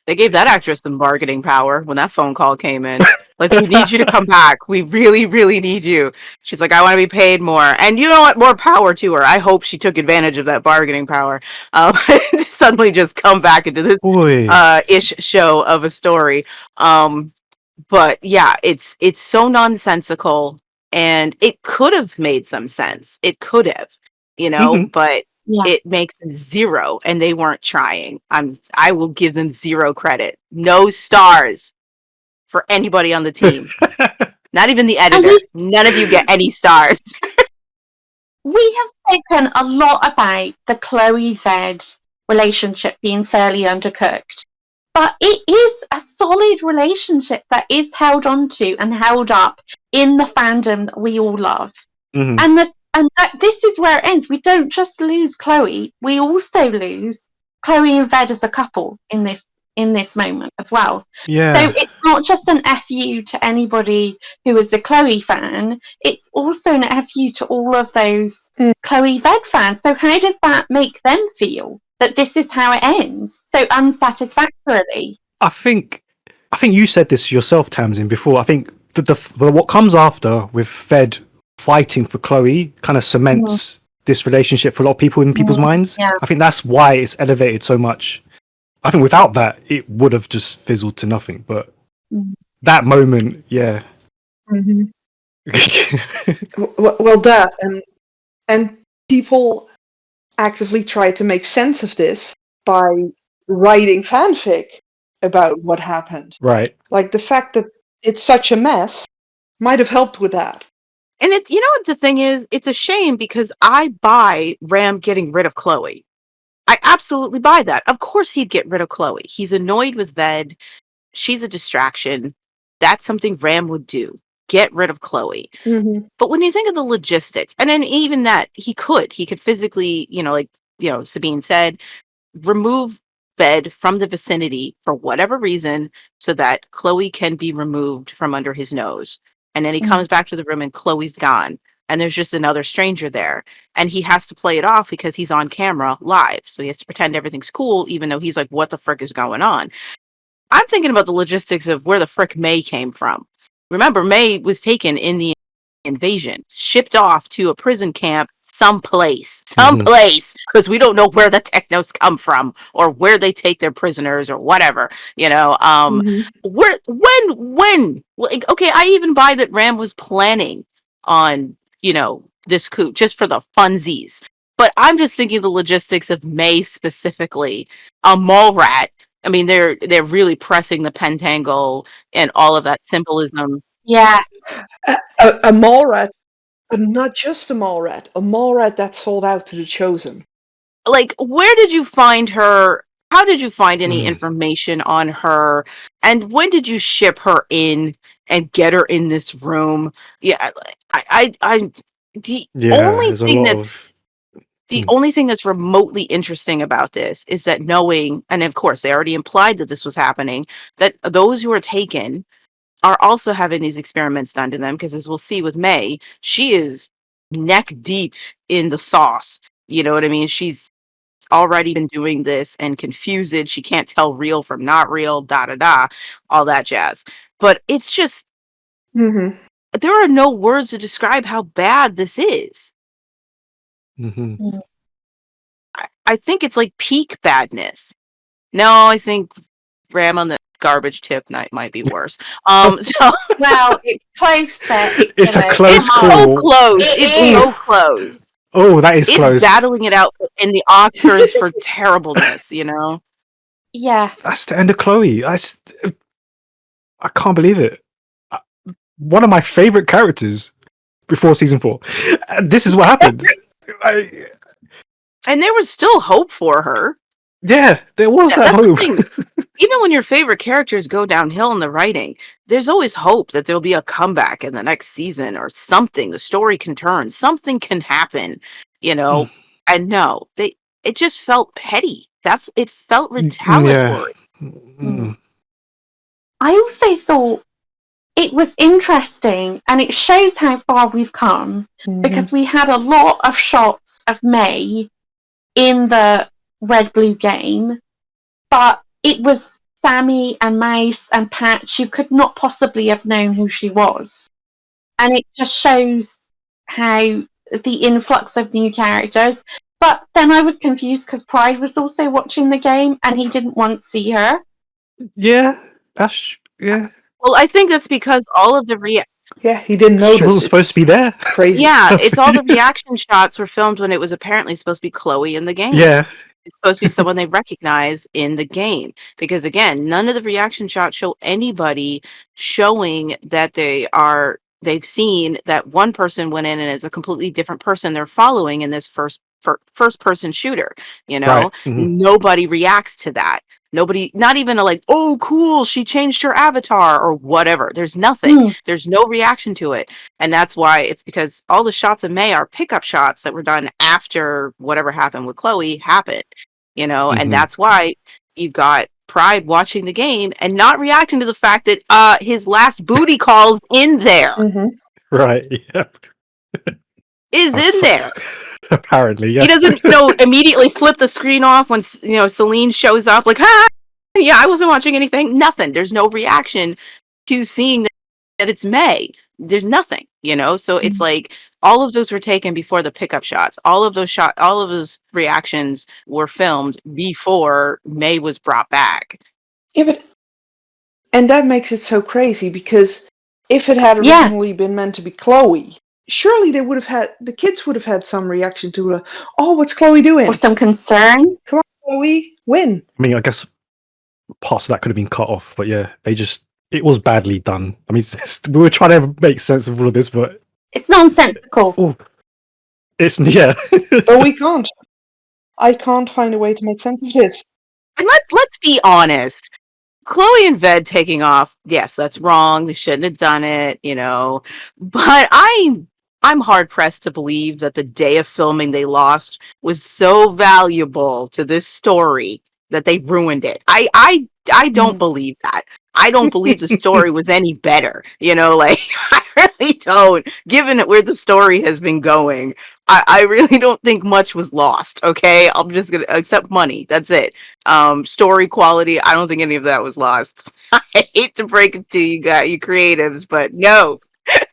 They gave that actress some bargaining power when that phone call came in. Like, we need you to come back. We really, really need you. She's like, I want to be paid more. And you know what? More power to her. I hope she took advantage of that bargaining power. Suddenly just come back into this Boy. ish show of a story. But yeah, it's so nonsensical, and it could have made some sense. It could have, hmm but Yeah. it makes zero, and they weren't trying. I will give them zero credit. No stars for anybody on the team. Not even the And editor. None of you get any stars. we have spoken a lot about the Chloe Ved relationship being fairly undercooked. But it is a solid relationship that is held onto and held up in the fandom that we all love. hmm And this is where it ends. We don't just lose Chloe, we also lose Chloe and Ved as a couple in this moment as well. Yeah. So it's not just an FU to anybody who is a Chloe fan, it's also an FU to all of those Chloe Ved fans. So how does that make them feel? That this is how it ends so unsatisfactorily. I think you said this yourself, Tamsin, before. I think what comes after with Fed fighting for Chloe kind of cements this relationship for a lot of people in people's minds. Yeah. I think that's why it's elevated so much. I think without that, it would have just fizzled to nothing. But that moment, yeah. Well, that and people actively try to make sense of this by writing fanfic about what happened. Right. Like the fact that it's such a mess might have helped with that. And it's, what the thing is? It's a shame because I buy Ram getting rid of Chloe. I absolutely buy that. Of course he'd get rid of Chloe. He's annoyed with Ved. She's a distraction. That's something Ram would do. Get rid of Chloe. But when you think of the logistics, and then even that, he could physically, Sabine said, remove Ved from the vicinity for whatever reason so that Chloe can be removed from under his nose. And then he comes back to the room and Chloe's gone. And there's just another stranger there. And he has to play it off because he's on camera live. So he has to pretend everything's cool, even though he's like, what the frick is going on? I'm thinking about the logistics of where the frick May came from. Remember, May was taken in the invasion, shipped off to a prison camp someplace, because we don't know where the Technos come from or where they take their prisoners or whatever, when, like, okay, I even buy that Ram was planning on, this coup just for the funsies. But I'm just thinking the logistics of May specifically, a mole rat. I mean, they're really pressing the pentangle and all of that symbolism. Yeah. A mole rat, but not just a mole rat that sold out to the Chosen. Like, where did you find her? How did you find any information on her? And when did you ship her in and get her in this room? Yeah, the only thing that's remotely interesting about this is that knowing, and of course they already implied that this was happening, that those who are taken are also having these experiments done to them, because as we'll see with May, she is neck deep in the sauce. You know what I mean? She's already been doing this and confused it. She can't tell real from not real, all that jazz. But it's just, there are no words to describe how bad this is. I think it's like peak badness. No, I think Ram on the garbage tip might be worse. So well, it's close there. It's a close call. So close. It's so close. Oh, that is close. It's battling it out in the Oscars for terribleness, Yeah. That's the end of Chloe. I can't believe it. One of my favorite characters before season 4. This is what happened. And there was still hope for her. Yeah, there was that hope. Even when your favorite characters go downhill in the writing, there's always hope that there'll be a comeback in the next season or something. The story can turn. Something can happen, And no, it just felt petty. It felt retaliatory. Yeah. I also thought it was interesting, and it shows how far we've come, because we had a lot of shots of May in the red-blue game, but it was Sammy and Mouse and Patch, you could not possibly have known who she was. And it just shows how the influx of new characters. But then I was confused because Pride was also watching the game and he didn't want to see her. Yeah, yeah. Well, I think that's because all of the Yeah, he didn't She notice. wasn't supposed to be there. Crazy. yeah, it's all the reaction shots were filmed when it was apparently supposed to be Chloe in the game. Yeah. It's supposed to be someone they recognize in the game. Because again, none of the reaction shots show anybody showing that they've seen that one person went in and is a completely different person they're following in this first person shooter. You know, Right. Mhm. nobody reacts to that. Nobody, not even like, oh, cool, she changed her avatar or whatever. There's nothing. There's no reaction to it. And that's why it's because all the shots of May are pickup shots that were done after whatever happened with Chloe happened, you know, and that's why you've got Pride watching the game and not reacting to the fact that his last booty call's in there. Right. Yep. Is in there. Apparently, yeah. He doesn't, immediately flip the screen off when, Celine shows up like, yeah, I wasn't watching anything. Nothing. There's no reaction to seeing that it's May. There's nothing, so it's like all of those were taken before the pickup shots. All of those reactions were filmed before May was brought back. Yeah, and that makes it so crazy because if it had originally been meant to be Chloe, surely the kids would have had some reaction to her. Oh, what's Chloe doing? Or some concern. Come on, Chloe, win. I mean, I guess parts of that could have been cut off, but yeah, it was badly done. I mean, we were trying to make sense of all of this, but it's nonsensical. Yeah. But we can't. I can't find a way to make sense of this. And let's be honest. Chloe and Ved taking off, yes, that's wrong. They shouldn't have done it, But I'm hard pressed to believe that the day of filming they lost was so valuable to this story that they ruined it. I don't believe that. I don't believe the story was any better. I really don't. Given where the story has been going, I really don't think much was lost. Okay, I'm just gonna accept money. That's it. Story quality, I don't think any of that was lost. I hate to break it to you guys, you creatives, but no,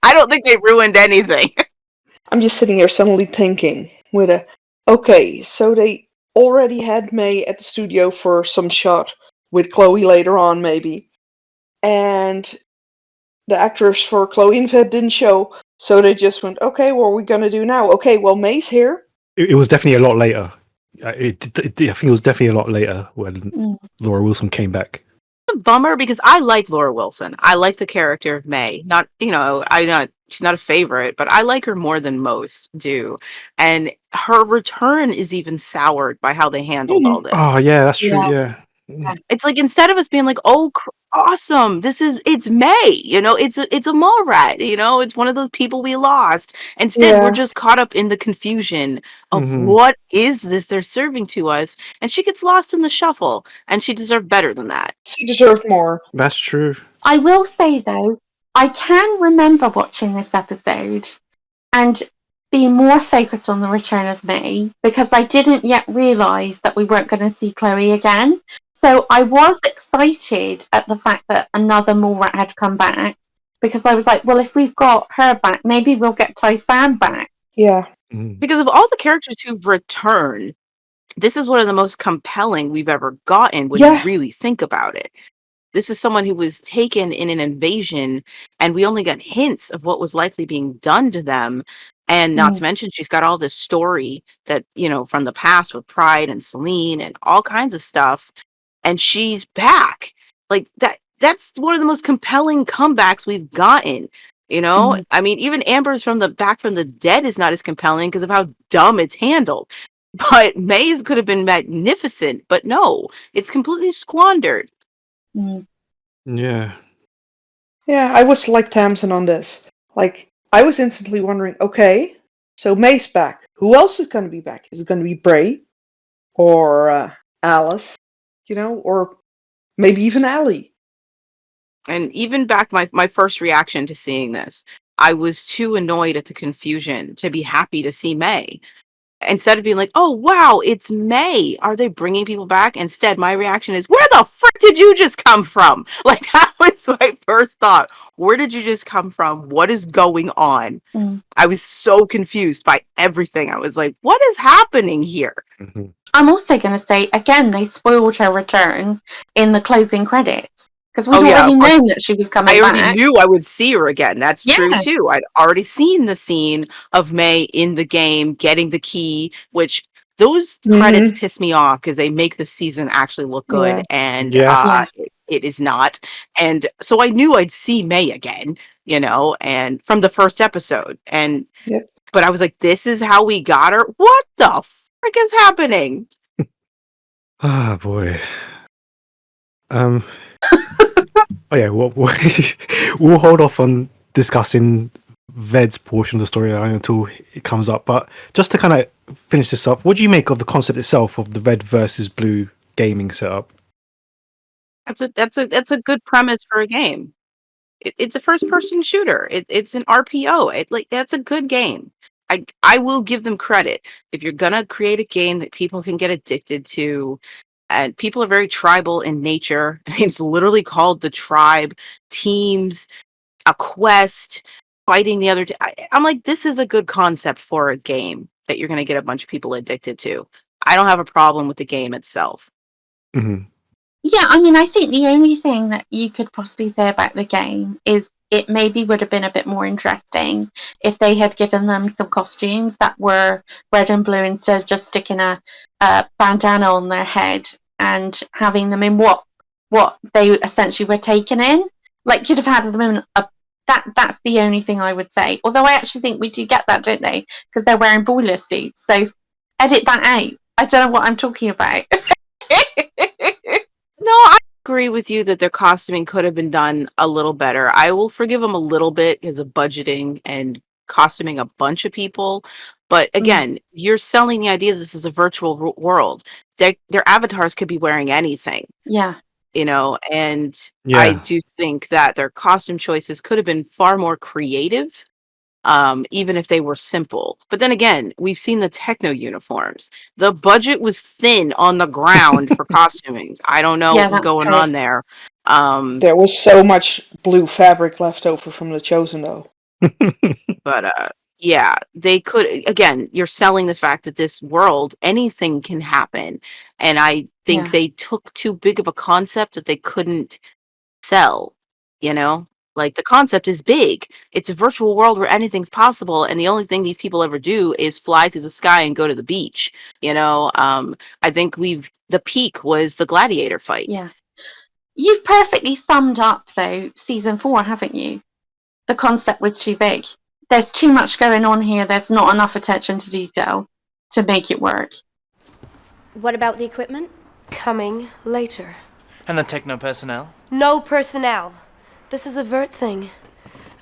I don't think they ruined anything. I'm just sitting here suddenly thinking okay, so they already had May at the studio for some shot with Chloe later on, maybe. And the actors for Chloe and Ved didn't show, so they just went, okay, what are we going to do now? Okay, well, May's here. It was definitely a lot later. I think it was definitely a lot later when Laura Wilson came back. It's a bummer because I like Laura Wilson. I like the character of May. Not, she's not a favorite, but I like her more than most do. And her return is even soured by how they handled all this. Oh, yeah, that's true. Yeah. It's like instead of us being like, oh, awesome, it's May, it's a mall rat, it's one of those people we lost. Instead, we're just caught up in the confusion of what is this they're serving to us, and she gets lost in the shuffle, and she deserved better than that. She deserved more. That's true. I will say though, I can remember watching this episode and being more focused on the return of May because I didn't yet realise that we weren't going to see Chloe again. So I was excited at the fact that another mole rat had come back because I was like, well, if we've got her back, maybe we'll get Tai-San back. Yeah. Because of all the characters who've returned, this is one of the most compelling we've ever gotten when you really think about it. This is someone who was taken in an invasion, and we only got hints of what was likely being done to them. And not to mention, she's got all this story that, from the past with Pride and Celine and all kinds of stuff. And she's back. Like that's one of the most compelling comebacks we've gotten. I mean, even Amber's back from the dead is not as compelling because of how dumb it's handled. But May's could have been magnificent, but no, it's completely squandered. Yeah. Yeah, I was like Tamsin on this. Like, I was instantly wondering, okay, so May's back. Who else is going to be back? Is it going to be Bray? Or Alice? Or maybe even Allie? And even back my first reaction to seeing this, I was too annoyed at the confusion to be happy to see May. instead of being like, oh, wow, it's May. Are they bringing people back? Instead, my reaction is, where the frick did you just come from? Like, that was my first thought. Where did you just come from? What is going on? I was so confused by everything. I was like, what is happening here? Mhm. I'm also going to say, again, they spoiled her return in the closing credits. Because we'd already of course. known that she was coming I already back. knew I would see her again. That's true Yeah. too. I'd already seen the scene of May in the game getting the key, which those credits piss me off because they make the season actually look good, Yeah. and Yeah. it is not. And so I knew I'd see May again, and from the first episode. And Yep. but I was like, this is how we got her. What the frick is happening? Ah, boy. Oh yeah, we'll hold off on discussing Ved's portion of the storyline until it comes up. But just to kind of finish this off, what do you make of the concept itself of the red versus blue gaming setup? That's a good premise for a game. It's a first person shooter. It's an RPO. That's a good game. I will give them credit. If you're gonna create a game that people can get addicted to, and people are very tribal in nature. It's literally called the tribe, teams, a quest, fighting the other. I'm like, this is a good concept for a game that you're gonna get a bunch of people addicted to. I don't have a problem with the game itself. Mm-hmm. Yeah, I mean, I think the only thing that you could possibly say about the game is it maybe would have been a bit more interesting if they had given them some costumes that were red and blue instead of just sticking a bandana on their head and having them in what they essentially were taken in. Like, you'd have had them in that's the only thing I would say. Although I actually think we do get that, don't they? Because they're wearing boiler suits. So edit that out. I don't know what I'm talking about. No, I agree with you that their costuming could have been done a little better. I will forgive them a little bit because of budgeting and costuming a bunch of people. But again, you're selling the idea this is a virtual world. Their avatars could be wearing anything, Yeah. And Yeah. I do think that their costume choices could have been far more creative. Even if they were simple. But then again, we've seen the Techno uniforms. The budget was thin on the ground for costumings. I don't know Yeah, what was that's going true. on there. There was so much blue fabric left over from The Chosen, though. But yeah, they could, again, you're selling the fact that this world, anything can happen. And I think Yeah. they took too big of a concept that they couldn't sell, Like, the concept is big. It's a virtual world where anything's possible, and the only thing these people ever do is fly through the sky and go to the beach. I think the peak was the gladiator fight. Yeah. You've perfectly summed up, though, season 4, haven't you? The concept was too big. There's too much going on here. There's not enough attention to detail to make it work. What about the equipment? Coming later. And the Techno personnel? No personnel. This is a vert thing.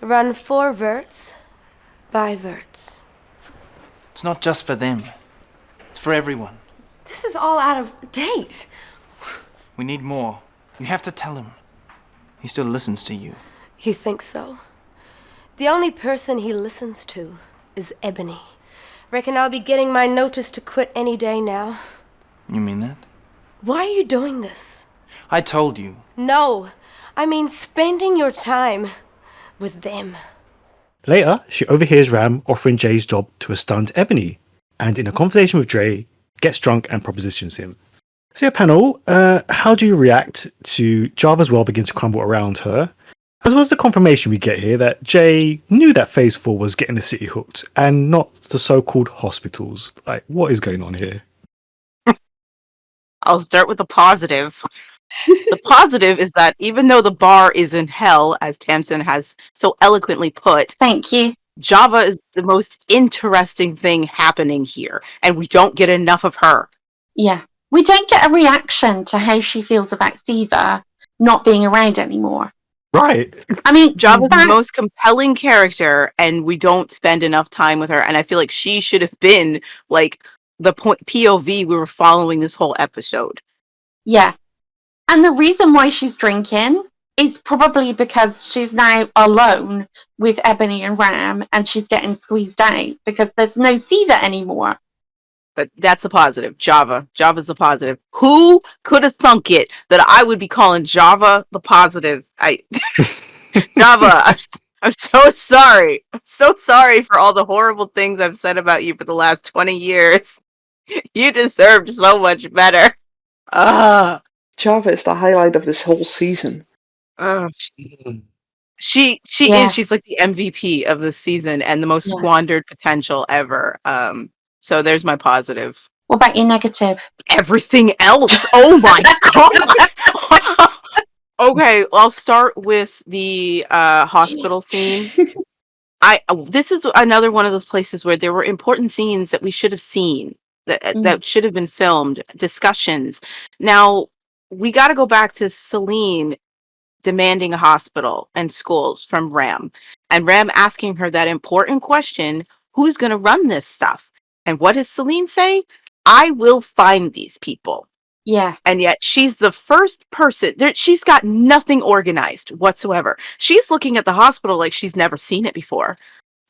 Run for verts, by verts. It's not just for them. It's for everyone. This is all out of date. We need more. You have to tell him. He still listens to you. You think so? The only person he listens to is Ebony. Reckon I'll be getting my notice to quit any day now. You mean that? Why are you doing this? I told you. No, I mean spending your time with them. Later, she overhears Ram offering Jay's job to a stunned Ebony, and in a conversation with Jay, gets drunk and propositions him. So, panel, how do you react to Java's world begin to crumble around her, as well as the confirmation we get here that Jay knew that Phase 4 was getting the city hooked, and not the so-called hospitals? Like, what is going on here? I'll start with the positive. The positive is that even though the bar is in hell, as Tamsin has so eloquently put, Thank you. Java is the most interesting thing happening here, and we don't get enough of her. Yeah. We don't get a reaction to how she feels about Siva not being around anymore. Right. I mean, Java's the most compelling character, and we don't spend enough time with her, and I feel like she should have been, like, the point POV we were following this whole episode. Yeah. And the reason why she's drinking is probably because she's now alone with Ebony and Ram, and she's getting squeezed out because there's no Siva anymore. But that's a positive. Java's the positive. Who could have thunk it that I would be calling Java the positive? Java, I'm so sorry. I'm so sorry for all the horrible things I've said about you for the last 20 years. You deserved so much better. Ah, Java is the highlight of this whole season. uh, she is. Yes. She's like the MVP of the season and the most Yeah. squandered potential ever. So there's my positive. What about your negative? Everything else. Oh my god. Okay, I'll start with the hospital scene. This is another one of those places where there were important scenes that we should have seen that should have been filmed, discussions. Now, we got to go back to Celine demanding a hospital and schools from Ram, and Ram asking her that important question, who's going to run this stuff? And what does Celine say? I will find these people. Yeah. And yet she's the first person she's got nothing organized whatsoever. She's looking at the hospital like she's never seen it before.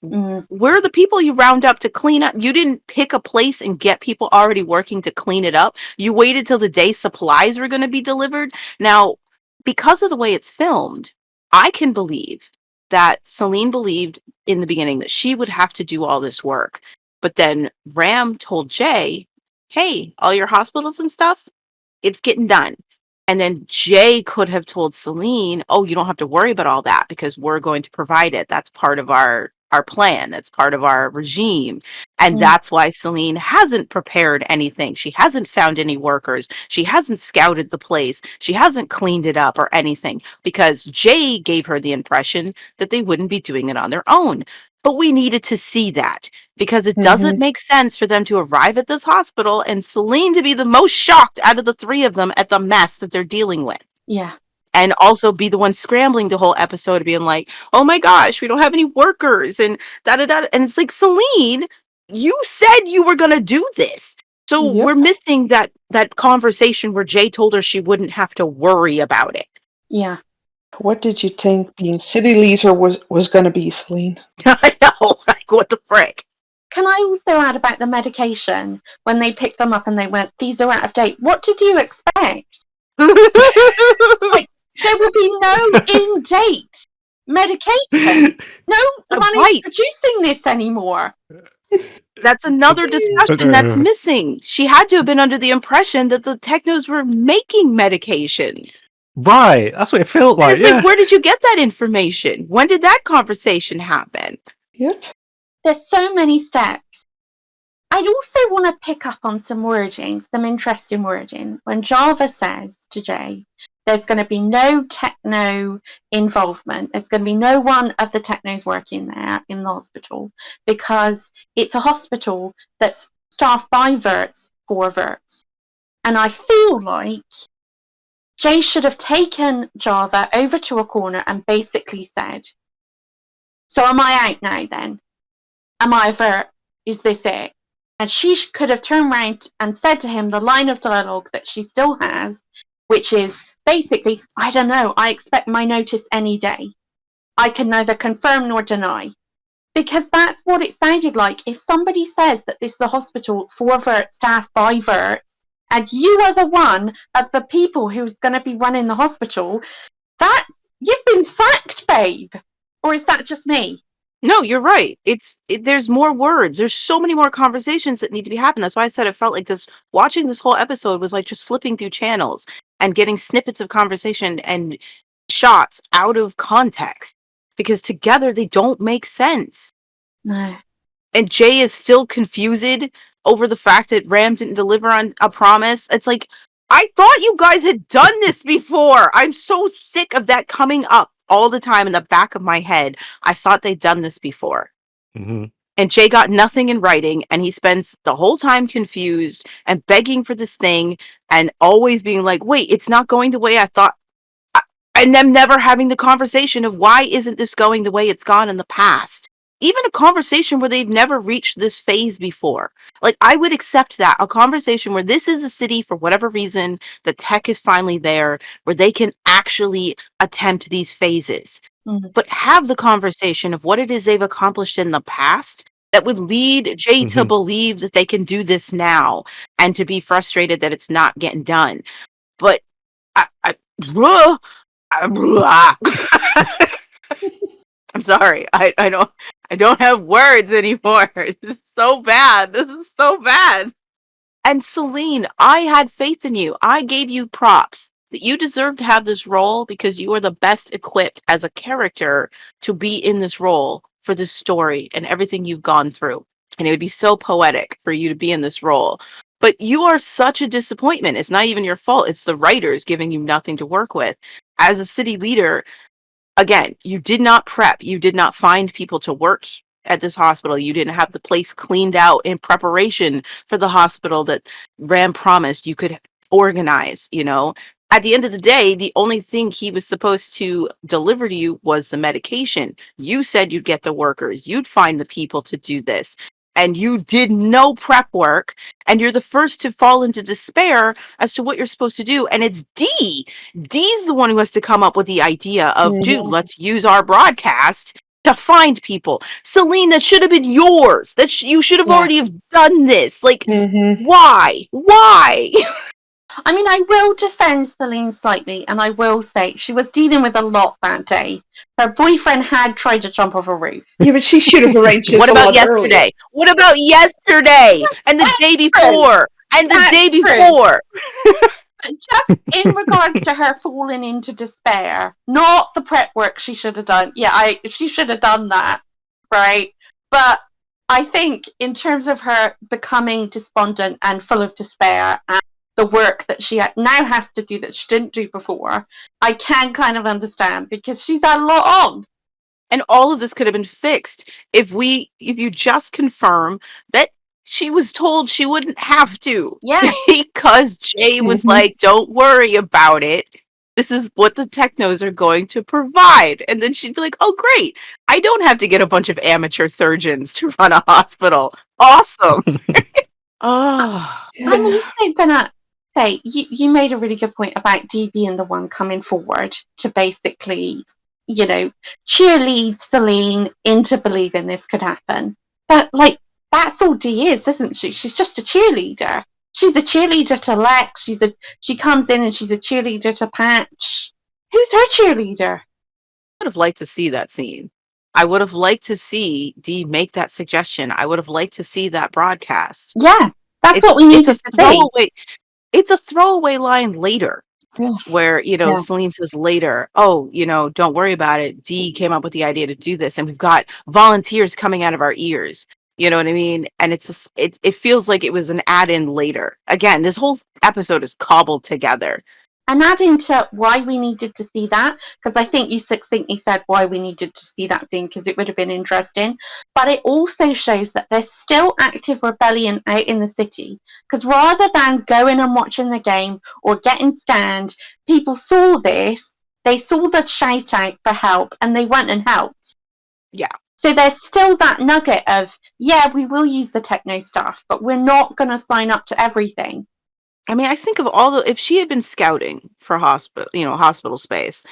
Where are the people you round up to clean up? You didn't pick a place and get people already working to clean it up. You waited till the day supplies were going to be delivered. Now, because of the way it's filmed, I can believe that Celine believed in the beginning that she would have to do all this work. But then Ram told Jay, hey, all your hospitals and stuff, it's getting done. And then Jay could have told Celine, oh, you don't have to worry about all that because we're going to provide it. That's part of our plan. That's part of our regime. And that's why Celine hasn't prepared anything. She hasn't found any workers. She hasn't scouted the place. She hasn't cleaned it up or anything because Jay gave her the impression that they wouldn't be doing it on their own. But we needed to see that because it doesn't make sense for them to arrive at this hospital and Celine to be the most shocked out of the three of them at the mess that they're dealing with. Yeah. And also be the one scrambling the whole episode, being like, oh my gosh, we don't have any workers and da-da-da. And it's like, Celine, you said you were going to do this. So we're missing that conversation where Jay told her she wouldn't have to worry about it. Yeah. What did you think being city leader was going to be, Celine? I know, like, what the frick? Can I also add about the medication? When they picked them up and they went, these are out of date. What did you expect? Like, there will be no in-date medication. No one is producing this anymore. That's another discussion that's missing. She had to have been under the impression that the Technos were making medications. Right, that's what it felt like. It's like, where did you get that information? When did that conversation happen? Yep. There's so many steps. I'd also want to pick up on some wording, some interesting wording. When Java says to Jay, there's going to be no Techno involvement. There's going to be no one of the Technos working there in the hospital because it's a hospital that's staffed by Verts for Verts. And I feel like Jay should have taken Java over to a corner and basically said, so am I out now then? Am I a Vert? Is this it? And she could have turned around and said to him the line of dialogue that she still has, which is basically, I don't know, I expect my notice any day. I can neither confirm nor deny. Because that's what it sounded like. If somebody says that this is a hospital for Vert, staffed by Verts, and you are the one of the people who's going to be running the hospital, you've been sacked, babe. Or is that just me? No, you're right. There's more words. There's so many more conversations that need to be happening. That's why I said it felt like watching this whole episode was like just flipping through channels and getting snippets of conversation and shots out of context because together they don't make sense. No. And Jay is still confused over the fact that Ram didn't deliver on a promise. It's like, I thought you guys had done this before. I'm so sick of that coming up all the time in the back of my head. I thought they'd done this before. Mm-hmm. And Jay got nothing in writing, and he spends the whole time confused and begging for this thing and always being like, wait, it's not going the way I thought. And them never having the conversation of why isn't this going the way it's gone in the past? Even a conversation where they've never reached this phase before. Like, I would accept that. A conversation where this is a city, for whatever reason, the tech is finally there, where they can actually attempt these phases. Mm-hmm. But have the conversation of what it is they've accomplished in the past that would lead Jay to Mhm. believe that they can do this now and to be frustrated that it's not getting done. But blah, blah. I'm sorry. I don't have words anymore. This is so bad. This is so bad. And Celine, I had faith in you. I gave you props that you deserve to have this role because you are the best equipped as a character to be in this role for this story and everything you've gone through. And it would be so poetic for you to be in this role. But you are such a disappointment. It's not even your fault. It's the writers giving you nothing to work with. As a city leader, again, you did not prep. You did not find people to work at this hospital. You didn't have the place cleaned out in preparation for the hospital that Ram promised you could organize, you know. At the end of the day, the only thing he was supposed to deliver to you was the medication. You said you'd get the workers, you'd find the people to do this. And you did no prep work, and you're the first to fall into despair as to what you're supposed to do. And it's Dee. Dee's the one who has to come up with the idea of, dude, let's use our broadcast to find people. Celine, that should have been yours. You should have already have done this. Like, why? Why? I mean, I will defend Celine slightly, and I will say she was dealing with a lot that day. Her boyfriend had tried to jump off a roof. Yeah, but she should have arranged this What a about lot yesterday? earlier. What about yesterday? And the day before? And the day before? Just in regards to her falling into despair, not the prep work she should have done. Yeah, she should have done that, right? But I think in terms of her becoming despondent and full of despair and the work that she now has to do that she didn't do before, I can kind of understand because she's had a lot on. And all of this could have been fixed if you just confirm that she was told she wouldn't have to. Yeah. Because Jay was like, don't worry about it. This is what the Technos are going to provide. And then she'd be like, oh, great. I don't have to get a bunch of amateur surgeons to run a hospital. Awesome. Oh. I'm also gonna say you made a really good point about Dee being the one coming forward to basically, you know, cheerlead Celine into believing this could happen. But like that's all Dee is, isn't she? She's just a cheerleader. She's a cheerleader to Lex. She comes in and she's a cheerleader to Patch. Who's her cheerleader? I would have liked to see that scene. I would have liked to see Dee make that suggestion. I would have liked to see that broadcast. Yeah, that's what we needed to say. It's a throwaway line later where, you know, Celine says later, oh, you know, don't worry about it. Dee came up with the idea to do this. And we've got volunteers coming out of our ears. You know what I mean? And it feels like it was an add-in later. Again, this whole episode is cobbled together. And adding to why we needed to see that, because I think you succinctly said why we needed to see that scene, because it would have been interesting. But it also shows that there's still active rebellion out in the city. Because rather than going and watching the game or getting scanned, people saw this, they saw the shout out for help, and they went and helped. Yeah. So there's still that nugget of, yeah, we will use the Techno stuff, but we're not going to sign up to everything. I mean, I think of if she had been scouting for hospital space,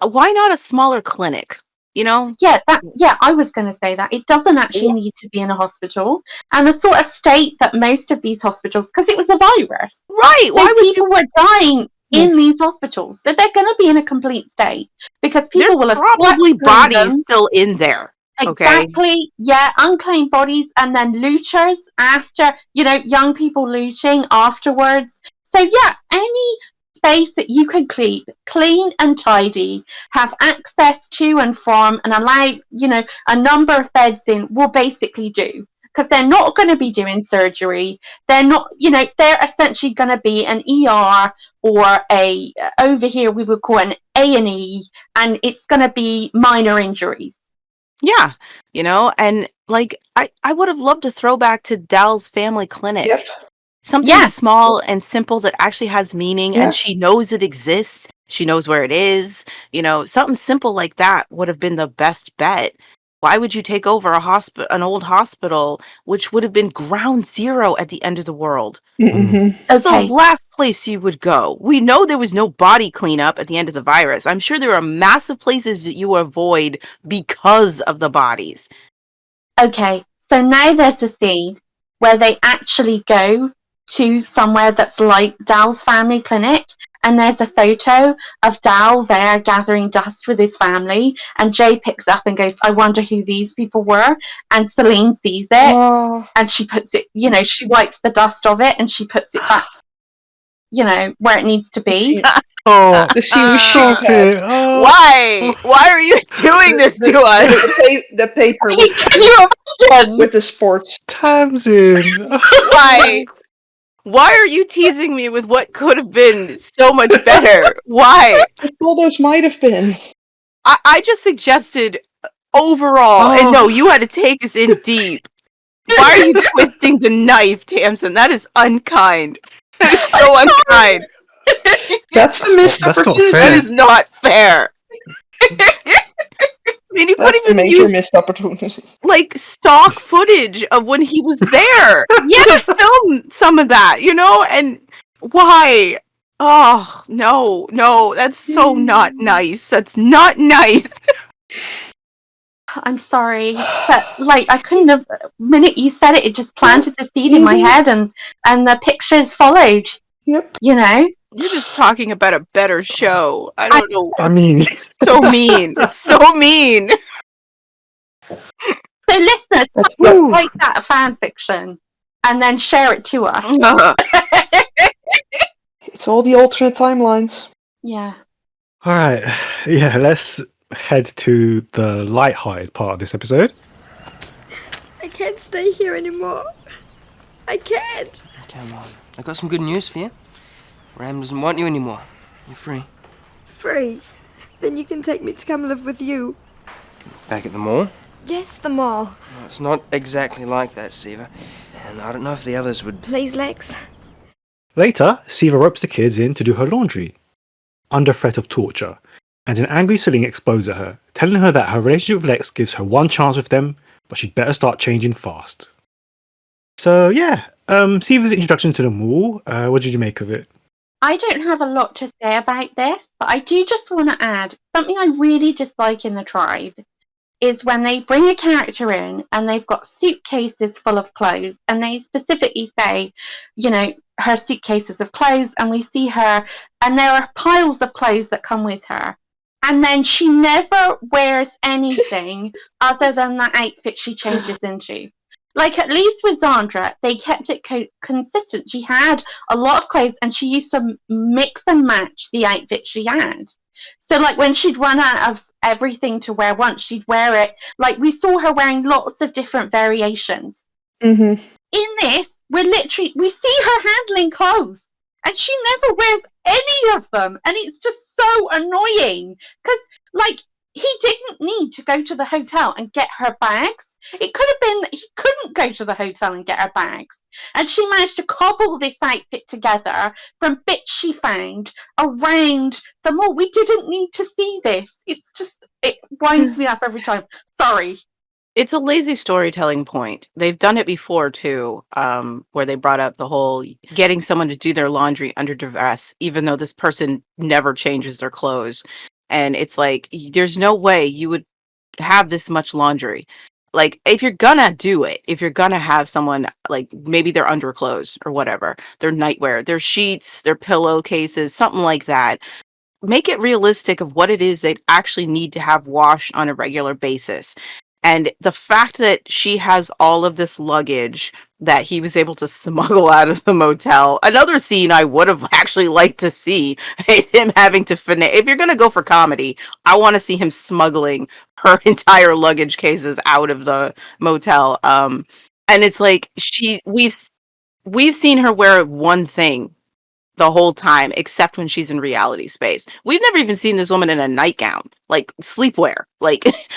why not a smaller clinic? You know? Yeah, I was going to say that. It doesn't actually need to be in a hospital. And the sort of state that most of these hospitals, because it was a virus. Right. So people were dying in these hospitals. So they're going to be in a complete state. Because people will have probably bodies still in there. Exactly. Okay. Yeah, unclaimed bodies and then looters after, you know, young people looting afterwards. So yeah, any space that you can keep clean and tidy, have access to and from, and allow, you know, a number of beds in will basically do. Because they're not going to be doing surgery. They're not, you know, they're essentially going to be an ER or over here we would call it an A&E, and it's going to be minor injuries. Yeah, you know, and like I would have loved to throw back to Dal's family clinic. Yep. Something small and simple that actually has meaning and she knows it exists. She knows where it is. You know, something simple like that would have been the best bet. Why would you take over an old hospital, which would have been ground zero at the end of the world? That's the last place you would go. We know there was no body cleanup at the end of the virus. I'm sure there are massive places that you avoid because of the bodies. Okay, So now there's a scene where they actually go to somewhere that's like Dal's family clinic, and there's a photo of Dal there gathering dust with his family, and Jay picks up and goes, I wonder who these people were, and Celine sees it, Oh, and she puts it, she wipes the dust of it, and she puts it back, where it needs to be. Oh, the scene with stop sheep head. it. Oh, Why? Why are you doing this to us? The paper Can you imagine? with the sports. Tamsin. Why? Why are you teasing me with what could have been so much better? Why? That's all those might have been. I just suggested overall, and no, you had to take us in deep. Why are you twisting the knife, Tamsin? That is unkind. That is so unkind. That's a missed That's not opportunity. fair. That is not fair. I mean, you That's couldn't a even major use missed opportunity. like stock footage of when he was there. Yeah. Film some of that, and why? Oh, no, that's so not nice. That's not nice. I'm sorry, but I couldn't have. The minute you said it, it just planted the seed in my head, and the pictures followed. Yep. You're just talking about a better show. I don't know. I mean, So mean. It's so mean. So listeners, That's write that fan fiction, and then share it to us. It's all the alternate timelines. Yeah. all right. Yeah, let's head to the light-hearted part of this episode. I can't stay here anymore. I can't. Come on. I got some good news for you. Ram doesn't want you anymore. You're free. Free. Then you can take me to come live with you. Back at the mall? Yes, the mall. Well, it's not exactly like that, Siva. And I don't know if the others would... Please, Lex. Later, Siva ropes the kids in to do her laundry, under threat of torture, and an angry Celine exposes her, telling her that her relationship with Lex gives her one chance with them, but she'd better start changing fast. So yeah, Siva's introduction to the mall, what did you make of it? I don't have a lot to say about this, but I do just want to add something I really dislike in the tribe is when they bring a character in and they've got suitcases full of clothes, and they specifically say, her suitcases of clothes, and we see her, and there are piles of clothes that come with her. And then she never wears anything other than the outfit she changes into. At least with Zandra, they kept it consistent. She had a lot of clothes, and she used to mix and match the outfit she had. So, when she'd run out of everything to wear once, she'd wear it. We saw her wearing lots of different variations. Mm-hmm. In this, we see her handling clothes, and she never wears any of them, and it's just so annoying because he didn't need to go to the hotel and get her bags. It could have been that he couldn't go to the hotel and get her bags, and she managed to cobble this outfit together from bits she found around the mall. We didn't need to see this. It winds me up every time. Sorry. It's a lazy storytelling point. They've done it before too, where they brought up the whole getting someone to do their laundry under duress, even though this person never changes their clothes. And it's there's no way you would have this much laundry. If you're gonna do it, if you're gonna have someone, maybe their underclothes or whatever, their nightwear, their sheets, their pillowcases, something like that, make it realistic of what it is they actually need to have washed on a regular basis. And the fact that she has all of this luggage that he was able to smuggle out of the motel, another scene I would have actually liked to see, him having to finesse. If you're going to go for comedy, I want to see him smuggling her entire luggage cases out of the motel. And it's we've seen her wear one thing the whole time, except when she's in reality space. We've never even seen this woman in a nightgown, sleepwear.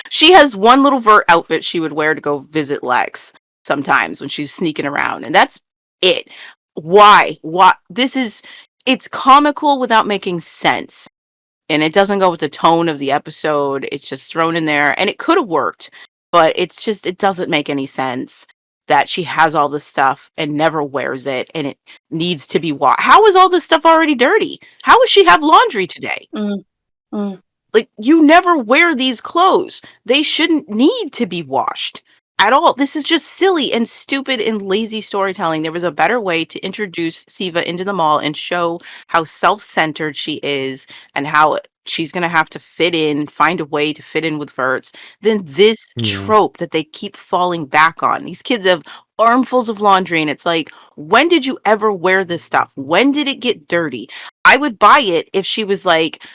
She has one little vert outfit she would wear to go visit Lex sometimes when she's sneaking around, and that's it. Why? What? It's comical without making sense, and it doesn't go with the tone of the episode. It's just thrown in there, and it could have worked, but it doesn't make any sense that she has all this stuff and never wears it, and it needs to be washed. How is all this stuff already dirty? How does she have laundry today? You never wear these clothes. They shouldn't need to be washed. at all. This is just silly and stupid and lazy storytelling. There was a better way to introduce Siva into the mall and show how self-centered she is and how she's going to have to fit in, find a way to fit in with Verts, than this Yeah. trope that they keep falling back on. These kids have armfuls of laundry, and it's like, when did you ever wear this stuff? When did it get dirty? I would buy it if she was like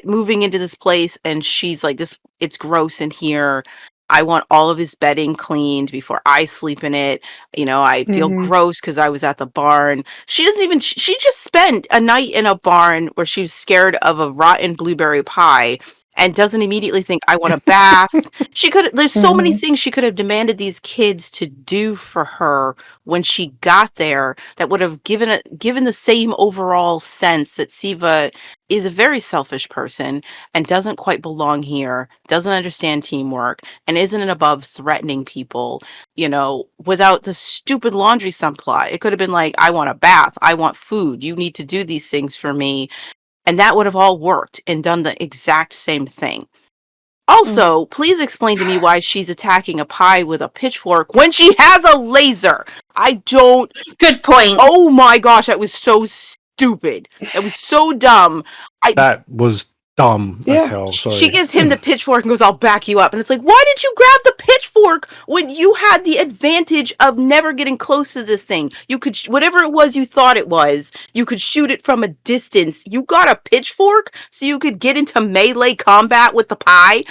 moving into this place and she's like, this, it's gross in here. I want all of his bedding cleaned before I sleep in it. You know, I feel gross because I was at the barn. She doesn't even, she just spent a night in a barn where she was scared of a rotten blueberry pie and doesn't immediately think, I want a bath. She could, there's so many things she could have demanded these kids to do for her when she got there that would have given the same overall sense that Siva is a very selfish person and doesn't quite belong here, doesn't understand teamwork, and isn't above threatening people, you know, without the stupid laundry supply. It could have been like, I want a bath, I want food, you need to do these things for me. And that would have all worked and done the exact same thing. Also, please explain to me why she's attacking a pie with a pitchfork when she has a laser. I don't. Good point. Oh my gosh, that was so stupid. That was so dumb. That was dumb as Yeah. hell. Sorry. She gives him the pitchfork and goes, I'll back you up. And it's like, why did you grab the pitchfork when you had the advantage of never getting close to this thing? You could, whatever it was you thought it was, you could shoot it from a distance. You got a pitchfork so you could get into melee combat with the pie?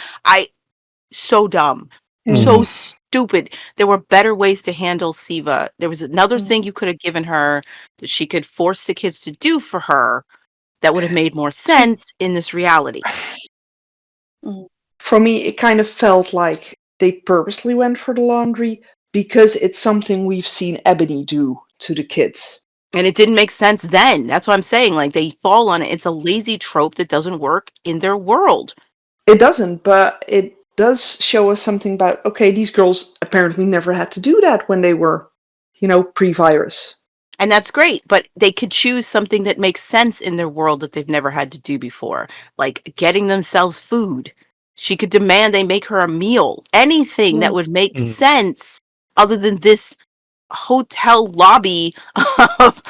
So dumb. So stupid. There were better ways to handle Siva. There was another thing you could have given her that she could force the kids to do for her that would have made more sense in this reality. For me, it kind of felt like they purposely went for the laundry because it's something we've seen Ebony do to the kids. And it didn't make sense then. That's what I'm saying. Like, they fall on it. It's a lazy trope that doesn't work in their world. It doesn't, but it does show us something about, okay, these girls apparently never had to do that when they were, pre-virus. And that's great, but they could choose something that makes sense in their world that they've never had to do before, like getting themselves food. She could demand they make her a meal, anything that would make sense other than this hotel lobby of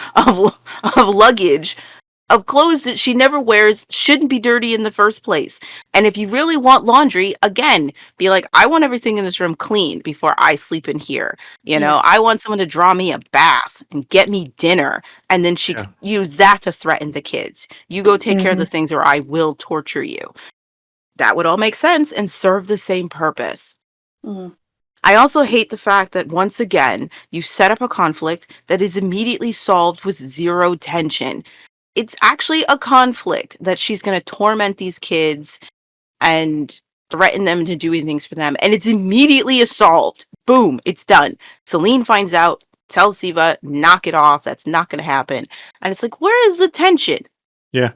luggage, of clothes that she never wears, shouldn't be dirty in the first place. And if you really want laundry, again, be like, I want everything in this room clean before I sleep in here. I want someone to draw me a bath and get me dinner. And then she could use that to threaten the kids. You go take care of the things or I will torture you. That would all make sense and serve the same purpose. I also hate the fact that once again, you set up a conflict that is immediately solved with zero tension. It's actually a conflict that she's going to torment these kids and threaten them into doing things for them. And it's immediately solved. Boom, it's done. Celine finds out, tells Siva, knock it off. That's not going to happen. And it's like, where is the tension? Yeah.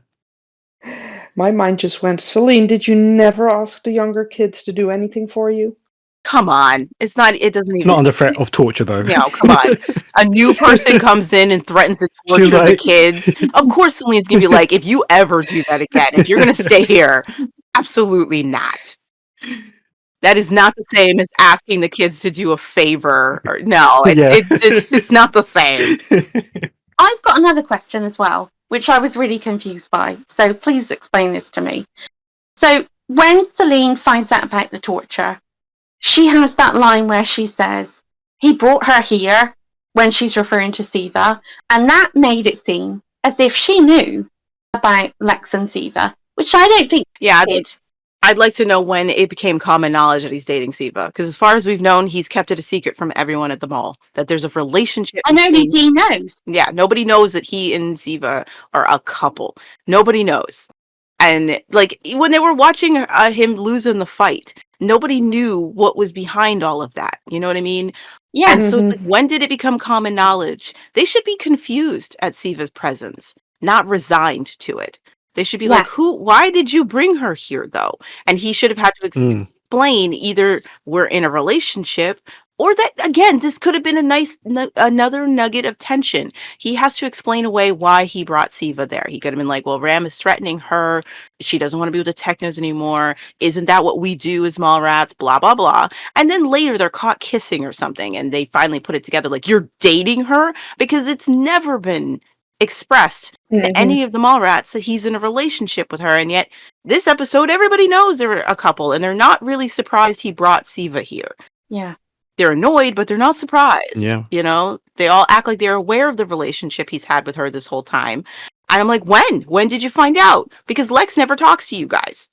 My mind just went, Celine, did you never ask the younger kids to do anything for you? Come on. It's not, it doesn't even. Not under threat of torture, though. No, come on. A new person comes in and threatens to torture the kids. Of course, Celine's going to be like, if you ever do that again, if you're going to stay here, absolutely not. That is not the same as asking the kids to do a favor. It's not the same. I've got another question as well, which I was really confused by. So please explain this to me. So when Celine finds out about the torture, she has that line where she says, he brought her here, when she's referring to Siva, and that made it seem as if she knew about Lex and Siva, which I don't think she did. I'd like to know when it became common knowledge that he's dating Siva, because as far as we've known, he's kept it a secret from everyone at the mall, that there's a relationship. And only Dee knows. Yeah, nobody knows that he and Siva are a couple. Nobody knows. And like when they were watching him lose in the fight, nobody knew what was behind all of that. You know what I mean? Yeah. And so it's like, when did it become common knowledge? They should be confused at Siva's presence, not resigned to it. They should be like, why did you bring her here though? And he should have had to explain either we're in a relationship Or that, again, this could have been a nice, another nugget of tension. He has to explain away why he brought Siva there. He could have been like, well, Ram is threatening her. She doesn't want to be with the Technos anymore. Isn't that what we do as mall rats? Blah, blah, blah. And then later they're caught kissing or something. And they finally put it together like, you're dating her? Because it's never been expressed to any of the mall rats that he's in a relationship with her. And yet this episode, everybody knows they're a couple. And they're not really surprised he brought Siva here. Yeah. They're annoyed, but they're not surprised. Yeah. You know, they all act like they're aware of the relationship he's had with her this whole time. And I'm like, when? When did you find out? Because Lex never talks to you guys.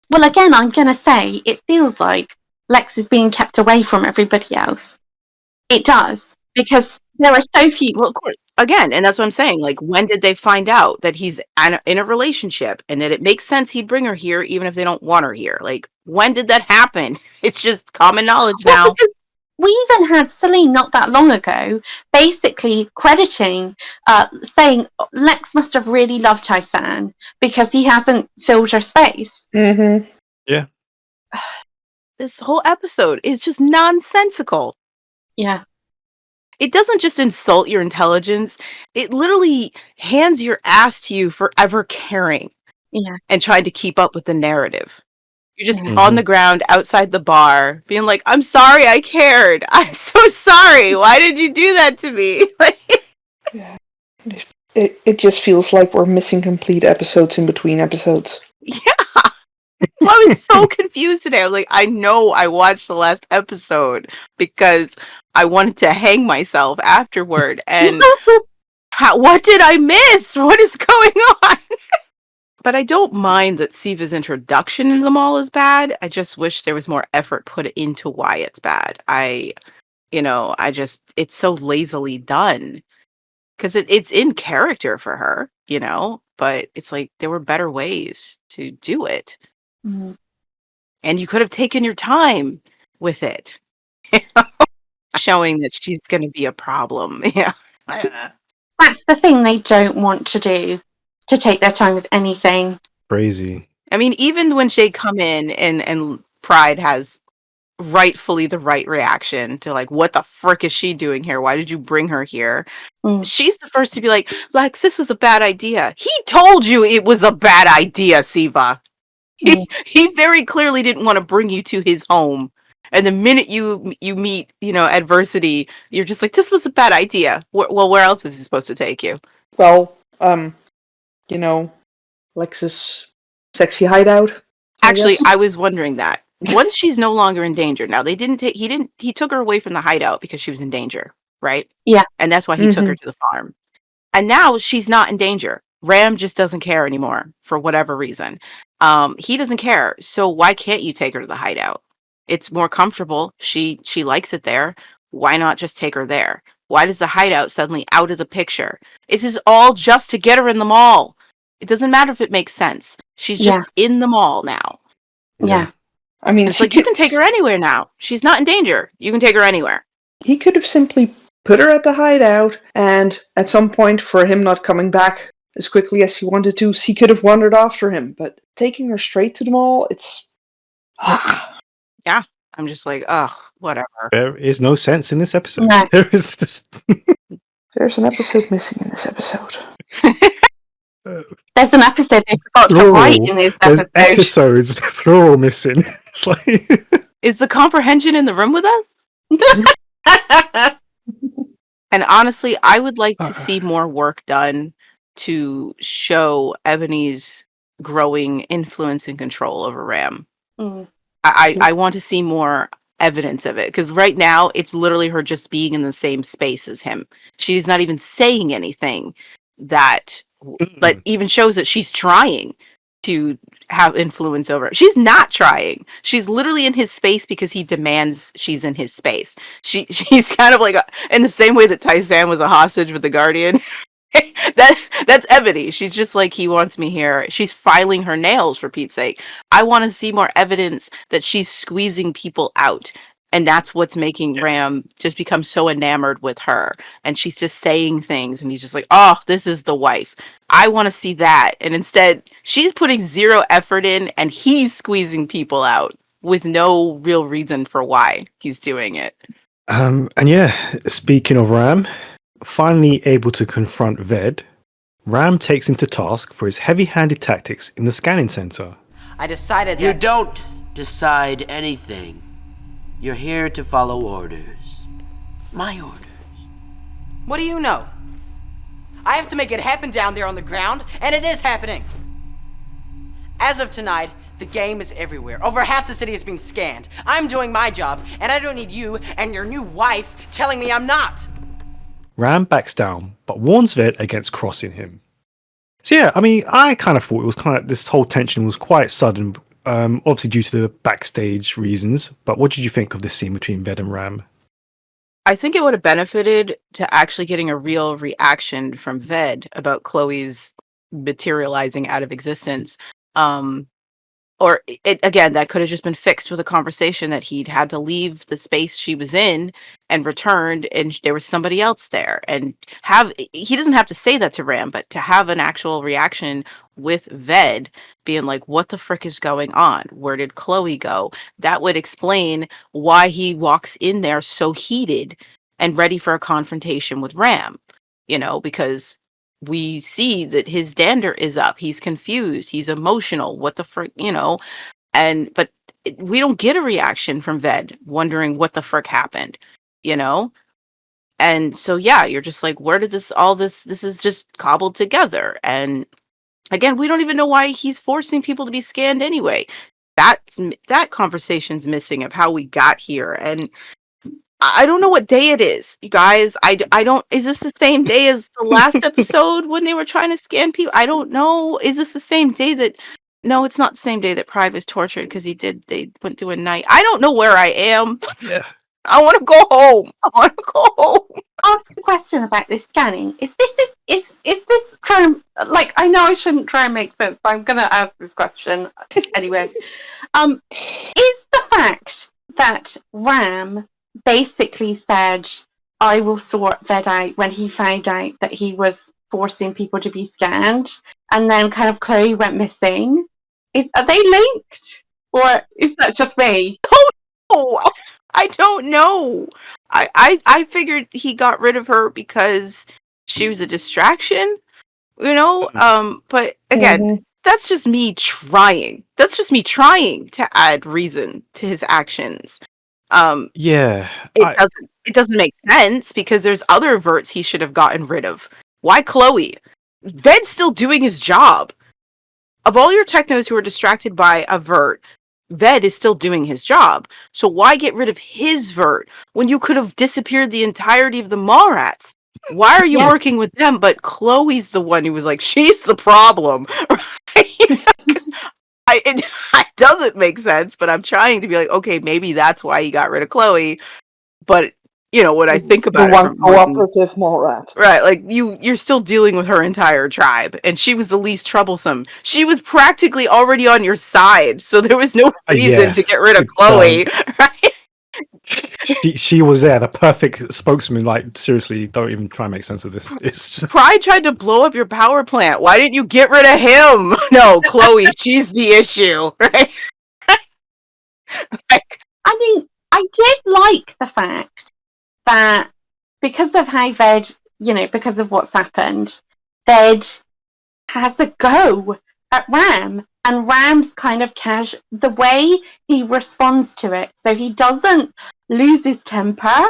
Well, again, I'm going to say it feels like Lex is being kept away from everybody else. It does. Because there are so few. Well, of course. Again, and that's what I'm saying. Like, when did they find out that he's in a relationship and that it makes sense he'd bring her here even if they don't want her here? Like, when did that happen? It's just common knowledge now. Because we even had Celine not that long ago basically crediting, saying Lex must have really loved Tai-san because he hasn't filled her space. Mm-hmm. Yeah. This whole episode is just nonsensical. Yeah. It doesn't just insult your intelligence. It literally hands your ass to you for ever caring. Yeah. And trying to keep up with the narrative. You're just on the ground outside the bar being like, I'm sorry I cared. I'm so sorry. Why did you do that to me? Yeah. It just feels like we're missing complete episodes in between episodes. Yeah. I was so confused today. I was like, I know I watched the last episode because I wanted to hang myself afterward. And what did I miss? What is going on? But I don't mind that Siva's introduction into the mall is bad. I just wish there was more effort put into why it's bad. It's so lazily done. Because it's in character for her, but it's like there were better ways to do it. Mm-hmm. And you could have taken your time with it. Showing that she's going to be a problem. Yeah. That's the thing they don't want to do, to take their time with anything. Crazy. I mean, even when they come in and Pride has rightfully the right reaction to like, what the frick is she doing here? Why did you bring her here? She's the first to be like, Lex, this was a bad idea. He told you it was a bad idea, Siva. He very clearly didn't want to bring you to his home. And the minute you meet, adversity, you're just like, this was a bad idea. Where else is he supposed to take you? Well, Lex's sexy hideout. Actually, I was wondering that. Once she's no longer in danger. Now, he took her away from the hideout because she was in danger, right? Yeah. And that's why he took her to the farm. And now she's not in danger. Ram just doesn't care anymore for whatever reason. He doesn't care. So why can't you take her to the hideout? It's more comfortable. She likes it there. Why not just take her there? Why does the hideout suddenly out of the picture? This is all just to get her in the mall. It doesn't matter if it makes sense. She's just in the mall now. Yeah. I mean, it's like you can take her anywhere now. She's not in danger. You can take her anywhere. He could have simply put her at the hideout, and at some point, for him not coming back as quickly as he wanted to, he could have wandered after him. But taking her straight to the mall, it's... Yeah, I'm just like, whatever. There is no sense in this episode. No. There is just... There's an episode missing in this episode. There's an episode they forgot to write in this episode. There's episodes plural missing. It's like... Is the comprehension in the room with us? And honestly, I would like to see more work done to show Ebony's growing influence and control over Ram. I want to see more evidence of it, because right now it's literally her just being in the same space as him. She's not even saying anything that even shows that she's trying to have influence over it. She's not trying. She's literally in his space because he demands she's in his space. She's kind of like in the same way that Tai-San was a hostage with the Guardian. That's Ebony. She's just like, he wants me here. She's filing her nails, for Pete's sake. I want to see more evidence that she's squeezing people out. And that's what's making Ram just become so enamored with her. And she's just saying things, and he's just like, oh, this is the wife. I want to see that. And instead, she's putting zero effort in, and he's squeezing people out with no real reason for why he's doing it. And yeah, speaking of Ram, finally able to confront Ved, Ram takes him to task for his heavy-handed tactics in the scanning center. I decided that... You don't decide anything. You're here to follow orders. My orders. What do you know? I have to make it happen down there on the ground, and it is happening. As of tonight, the game is everywhere. Over half the city is being scanned. I'm doing my job, and I don't need you and your new wife telling me I'm not. Ram backs down, but warns Ved against crossing him. So yeah, I mean, I kind of thought it was this whole tension was quite sudden, obviously due to the backstage reasons. But what did you think of this scene between Ved and Ram? I think it would have benefited to actually getting a real reaction from Ved about Chloe's materializing out of existence. Or again, that could have just been fixed with a conversation that he'd had to leave the space she was in and returned, and there was somebody else there. And he doesn't have to say that to Ram, but to have an actual reaction with Ved being like, what the frick is going on? Where did Chloe go? That would explain why he walks in there so heated and ready for a confrontation with Ram, because we see that his dander is up. He's confused. He's emotional. What the frick, but we don't get a reaction from Ved wondering what the frick happened, And so, yeah, you're just like, where did this is just cobbled together. And again, we don't even know why he's forcing people to be scanned anyway. That conversation's missing of how we got here. And I don't know what day it is, you guys. I don't. Is this the same day as the last episode when they were trying to scan people? I don't know. Is this the same day that? No, it's not the same day that Pride was tortured because they went through a night. I don't know where I am. Yeah. I want to go home. I want to go home. Ask a question about this scanning. Is this trying? Like, I know I shouldn't try and make sense, but I'm gonna ask this question anyway. Is the fact that Ram basically said, I will sort Ved out when he found out that he was forcing people to be scanned, and then kind of Chloe went missing. Are they linked? Or is that just me? Oh, I don't know. I figured he got rid of her because she was a distraction, but again, that's just me trying. That's just me trying to add reason to his actions. Yeah, it doesn't make sense because there's other verts he should have gotten rid of. Why Chloe? Ved's still doing his job. Of all your technos who are distracted by a vert, Ved is still doing his job. So why get rid of his vert when you could have disappeared the entirety of the Mallrats? Why are you working with them? But Chloe's the one who was like, she's the problem. Right? It doesn't make sense, but I'm trying to be like, okay, maybe that's why he got rid of Chloe. But when I think about the it, one cooperative Mallrat, right? Like you're still dealing with her entire tribe, and she was the least troublesome. She was practically already on your side, so there was no reason to get rid of Chloe. Right? She was there, the perfect spokesman. Like, seriously, don't even try and make sense of this. It's just... Pride tried to blow up your power plant. Why didn't you get rid of him? No, Chloe, she's the issue, right? I mean, I did like the fact that because of how Ved, because of what's happened, Ved has a go at Ram, and Ram's kind of the way he responds to it. So he doesn't lose his temper.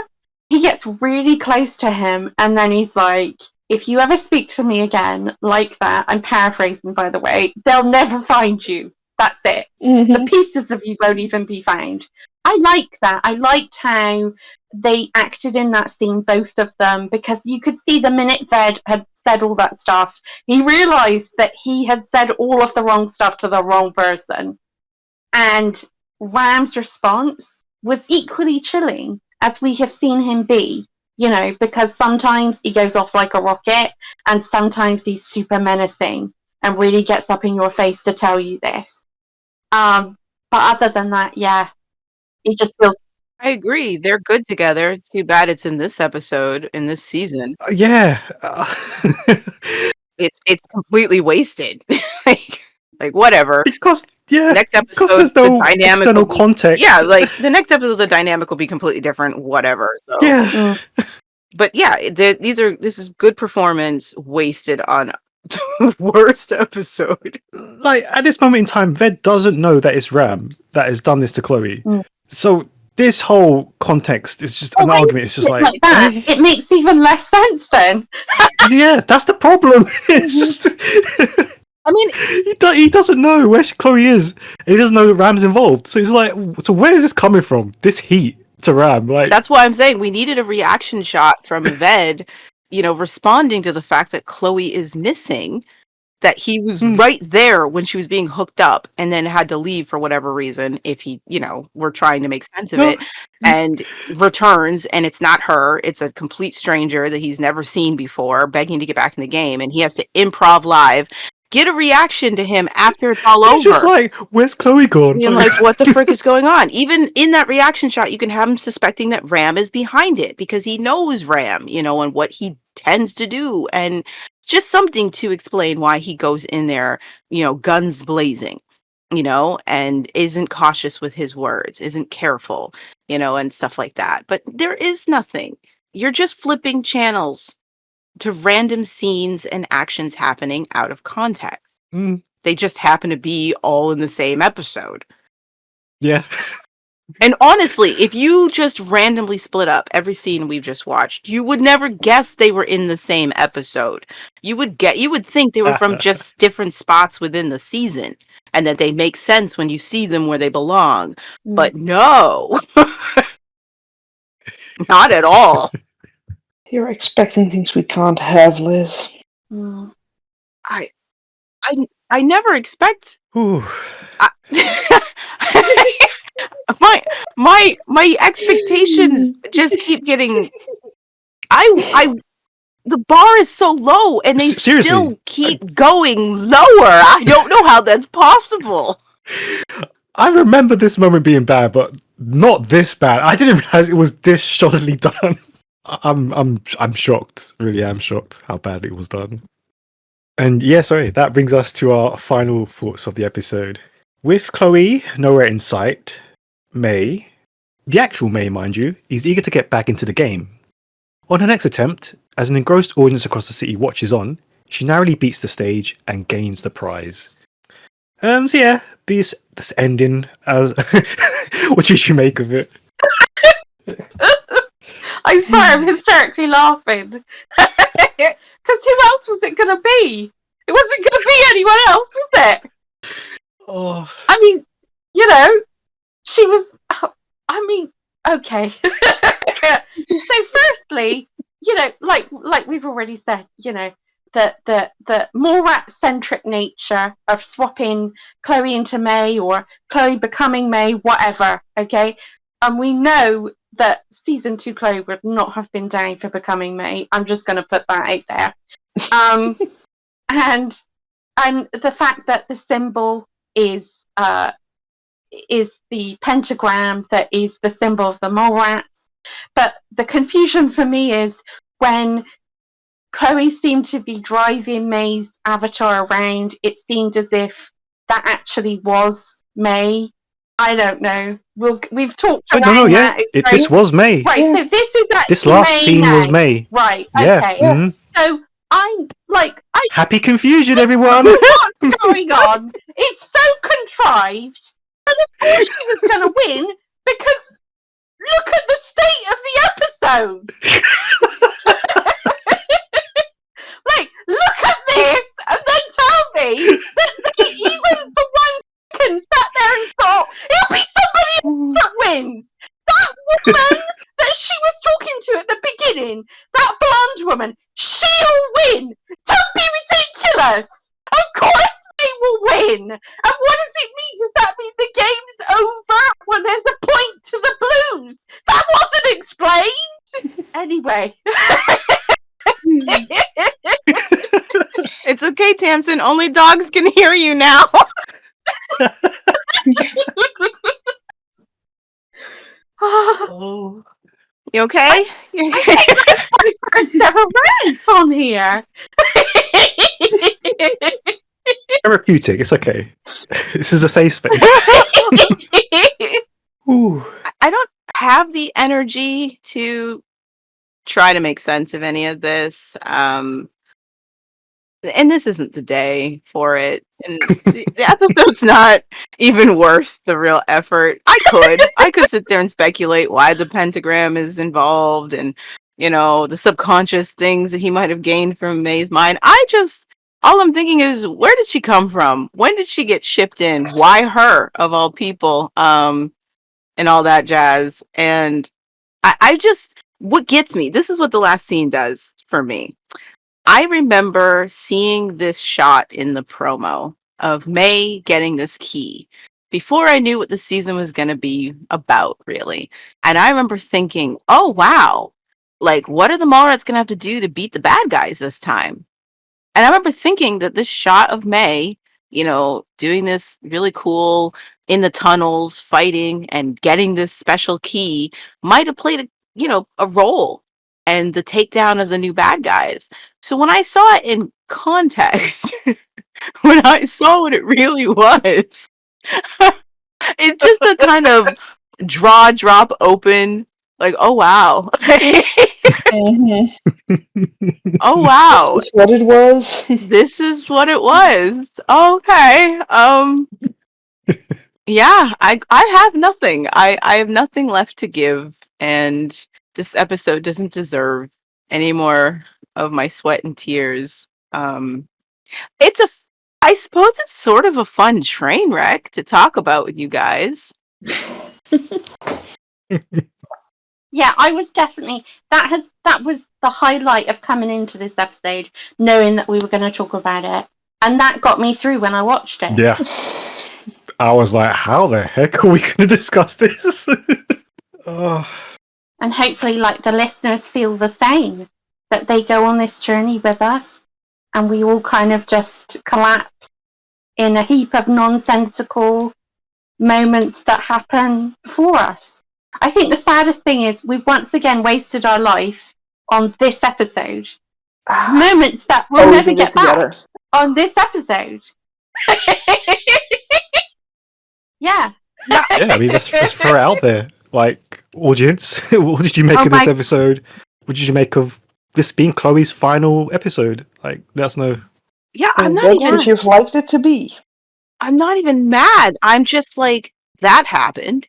He gets really close to him, and then he's like, if you ever speak to me again like that, I'm paraphrasing, by the way, they'll never find you. That's it. The pieces of you won't even be found. I like that. I liked how they acted in that scene, both of them, because you could see the minute Ved had said all that stuff, he realised that he had said all of the wrong stuff to the wrong person. And Ram's response was equally chilling, as we have seen him be, because sometimes he goes off like a rocket, and sometimes he's super menacing and really gets up in your face to tell you this. But other than that, yeah, it just feels... I agree. They're good together. Too bad it's in this episode, in this season. Yeah. It's completely wasted. like whatever. Because Yeah, Next because episode, there's no the dynamic external will be, context. yeah, like the next episode, the dynamic will be completely different. Whatever. So. Yeah. But yeah, this is good performance wasted on worst episode. Like at this moment in time, Ved doesn't know that it's Ram that has done this to Chloe. So this whole context is just an argument. It's just like that. It makes even less sense then. yeah, that's the problem. It's just I mean, he doesn't know where Chloe is, and he doesn't know that Ram's involved. So he's like, so where is this coming from? This heat to Ram, like that's why I'm saying we needed a reaction shot from Ved, responding to the fact that Chloe is missing, that he was right there when she was being hooked up and then had to leave for whatever reason, if he, we're trying to make sense of it, and returns and it's not her, it's a complete stranger that he's never seen before, begging to get back in the game, and he has to improv live. Get a reaction to him after it's all over. just like, where's Chloe gone? You're like, what the frick is going on? Even in that reaction shot, you can have him suspecting that Ram is behind it because he knows Ram, and what he tends to do. And just something to explain why he goes in there, guns blazing, and isn't cautious with his words, isn't careful, and stuff like that. But there is nothing. You're just flipping channels to random scenes and actions happening out of context. They just happen to be all in the same episode. Yeah. And honestly, if you just randomly split up every scene we've just watched, you would never guess they were in the same episode. You would think they were from just different spots within the season and that they make sense when you see them where they belong. But no. Not at all. You're expecting things we can't have, Liz. I never expect. My expectations just keep getting. The bar is so low, and they still keep going lower. I don't know how that's possible. I remember this moment being bad, but not this bad. I didn't realize it was this shoddily done. I'm shocked. Really am shocked how bad it was done. And yeah, sorry, that brings us to our final thoughts of the episode. With Chloe nowhere in sight, May, the actual May, mind you, is eager to get back into the game. On her next attempt, as an engrossed audience across the city watches on, she narrowly beats the stage and gains the prize. So yeah, this ending, what did you make of it? I'm sorry, I'm hysterically laughing. Because who else was it going to be? It wasn't going to be anyone else, was it? Oh. I mean, she was... okay. So firstly, like we've already said, the more rat-centric nature of swapping Chloe into May or Chloe becoming May, whatever, okay? And we know that season 2 Chloe would not have been down for becoming May. I'm just going to put that out there. And the fact that the symbol is the pentagram that is the symbol of the mole rats. But the confusion for me is when Chloe seemed to be driving May's avatar around, it seemed as if that actually was May. I don't know. We've talked about that. This was May. Right, so this is actually this last May scene now. was May. Right, yeah. okay. Mm-hmm. So I'm like... Happy confusion, everyone! What's going on? It's so contrived. And of course she was going to win, because look at the state of the episode! Look at this, and then tell me that they even for 1 second sat there and thought, it'll be somebody that wins! That woman that she was talking to at the beginning, that blonde woman, she'll win! Don't be ridiculous! Of course they will win! And what does it mean? Does that mean the game's over when there's a point to the Blues? That wasn't explained! Anyway. It's okay, Tamsin. Only dogs can hear you now. Oh. You okay? I think that's my first ever rant on here. therapeutic. It's okay. This is a safe space. Ooh. I don't have the energy to try to make sense of any of this. And this isn't the day for it. And the episode's not even worth the real effort. I could sit there and speculate why the pentagram is involved and, the subconscious things that he might have gained from May's mind. All I'm thinking is, where did she come from? When did she get shipped in? Why her, of all people? And all that jazz. And what gets me, this is what the last scene does for me. I remember seeing this shot in the promo of May getting this key before I knew what the season was going to be about, really. And I remember thinking, oh, wow, like, what are the Mallrats going to have to do to beat the bad guys this time? And I remember thinking that this shot of May, doing this really cool in the tunnels, fighting and getting this special key might have played a role and the takedown of the new bad guys. So when I saw it in context, when I saw what it really was, it's just a kind of drop open, like, oh wow. Oh wow. This is what it was. This is what it was. Okay. Yeah, I have nothing. I have nothing left to give, and this episode doesn't deserve any more of my sweat and tears. I suppose it's sort of a fun train wreck to talk about with you guys. Yeah, I was definitely that was the highlight of coming into this episode, knowing that we were going to talk about it, and that got me through when I watched it. Yeah, I was like, how the heck are we going to discuss this? And hopefully, like, the listeners feel the same, that they go on this journey with us, and we all kind of just collapse in a heap of nonsensical moments that happen for us. I think the saddest thing is we've once again wasted our life on this episode. Moments that we'll never get back on this episode. Yeah. Yeah, I mean, let's throw it out there. Like, audience, what did you make of this episode? What did you make of this being Chloe's final episode? Like, let us know. Yeah, I'm not what even... would you have liked it to be? I'm not even mad. I'm just like, that happened.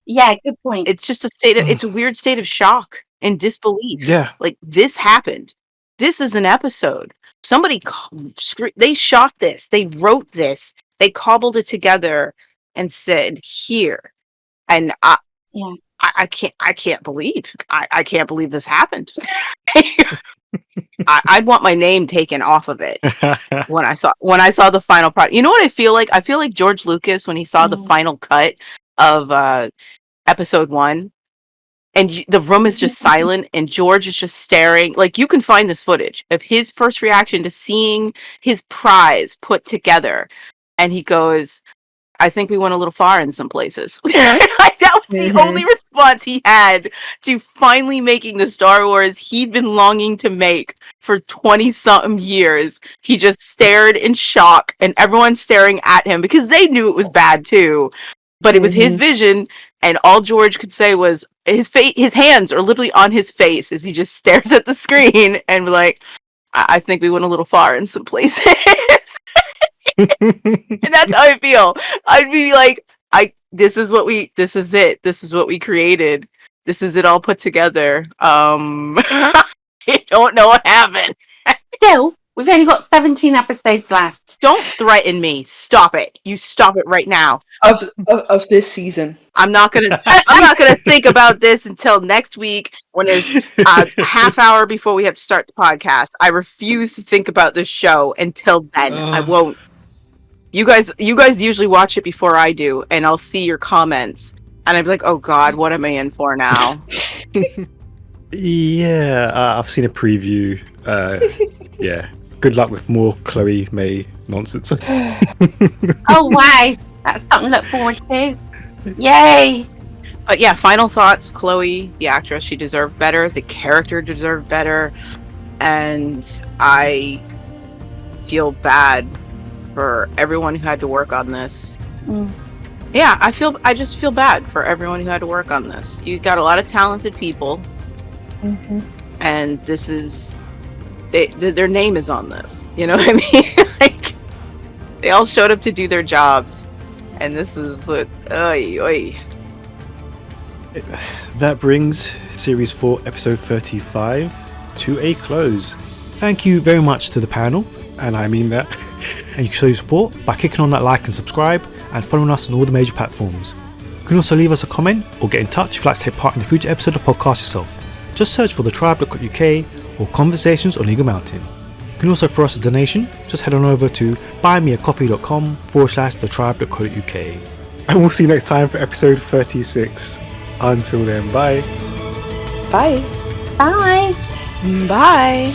Yeah, good point. It's just it's a weird state of shock and disbelief. Yeah. Like, this happened. This is an episode. Somebody, they shot this. They wrote this. They cobbled it together and said, here. And I can't believe. I can't believe this happened. I'd want my name taken off of it when I saw the final product. You know what I feel like? I feel like George Lucas when he saw the final cut of episode 1, and the room is just silent, and George is just staring. Like, you can find this footage of his first reaction to seeing his prize put together, and he goes, I think we went a little far in some places. That was the only response he had to finally making the Star Wars he'd been longing to make for 20-something years. He just stared in shock, and everyone staring at him because they knew it was bad too. But it was his vision, and all George could say was his hands are literally on his face as he just stares at the screen and be like, I think we went a little far in some places. And that's how I feel. I'd be like, this is it. This is what we created. This is it all put together. I don't know what happened. Still, we've only got 17 episodes left. Don't threaten me. Stop it. You stop it right now. Of this season. I'm not gonna think about this until next week when there's a half hour before we have to start the podcast. I refuse to think about this show until then. I won't. You guys usually watch it before I do, and I'll see your comments, and I'd be like, "Oh God, what am I in for now?" Yeah, I've seen a preview. Yeah, good luck with more Chloe May nonsense. Oh wow, that's something to look forward to. Yay! But yeah, final thoughts. Chloe, the actress, she deserved better. The character deserved better, and I feel bad for everyone who had to work on this. Mm. Yeah, I just feel bad for everyone who had to work on this. You got a lot of talented people, and this is their name is on this. You know what I mean? Like, they all showed up to do their jobs, and this is what. That brings Series 4, Episode 35 to a close. Thank you very much to the panel, and I mean that. And you can show your support by clicking on that like and subscribe, and following us on all the major platforms. You can also leave us a comment or get in touch if you'd like to take part in a future episode of the podcast yourself. Just search for thetribe.co.uk or Conversations on Eagle Mountain. You can also throw us a donation. Just head on over to buymeacoffee.com/thetribe.co.uk. And we'll see you next time for episode 36. Until then, bye. Bye. Bye. Bye.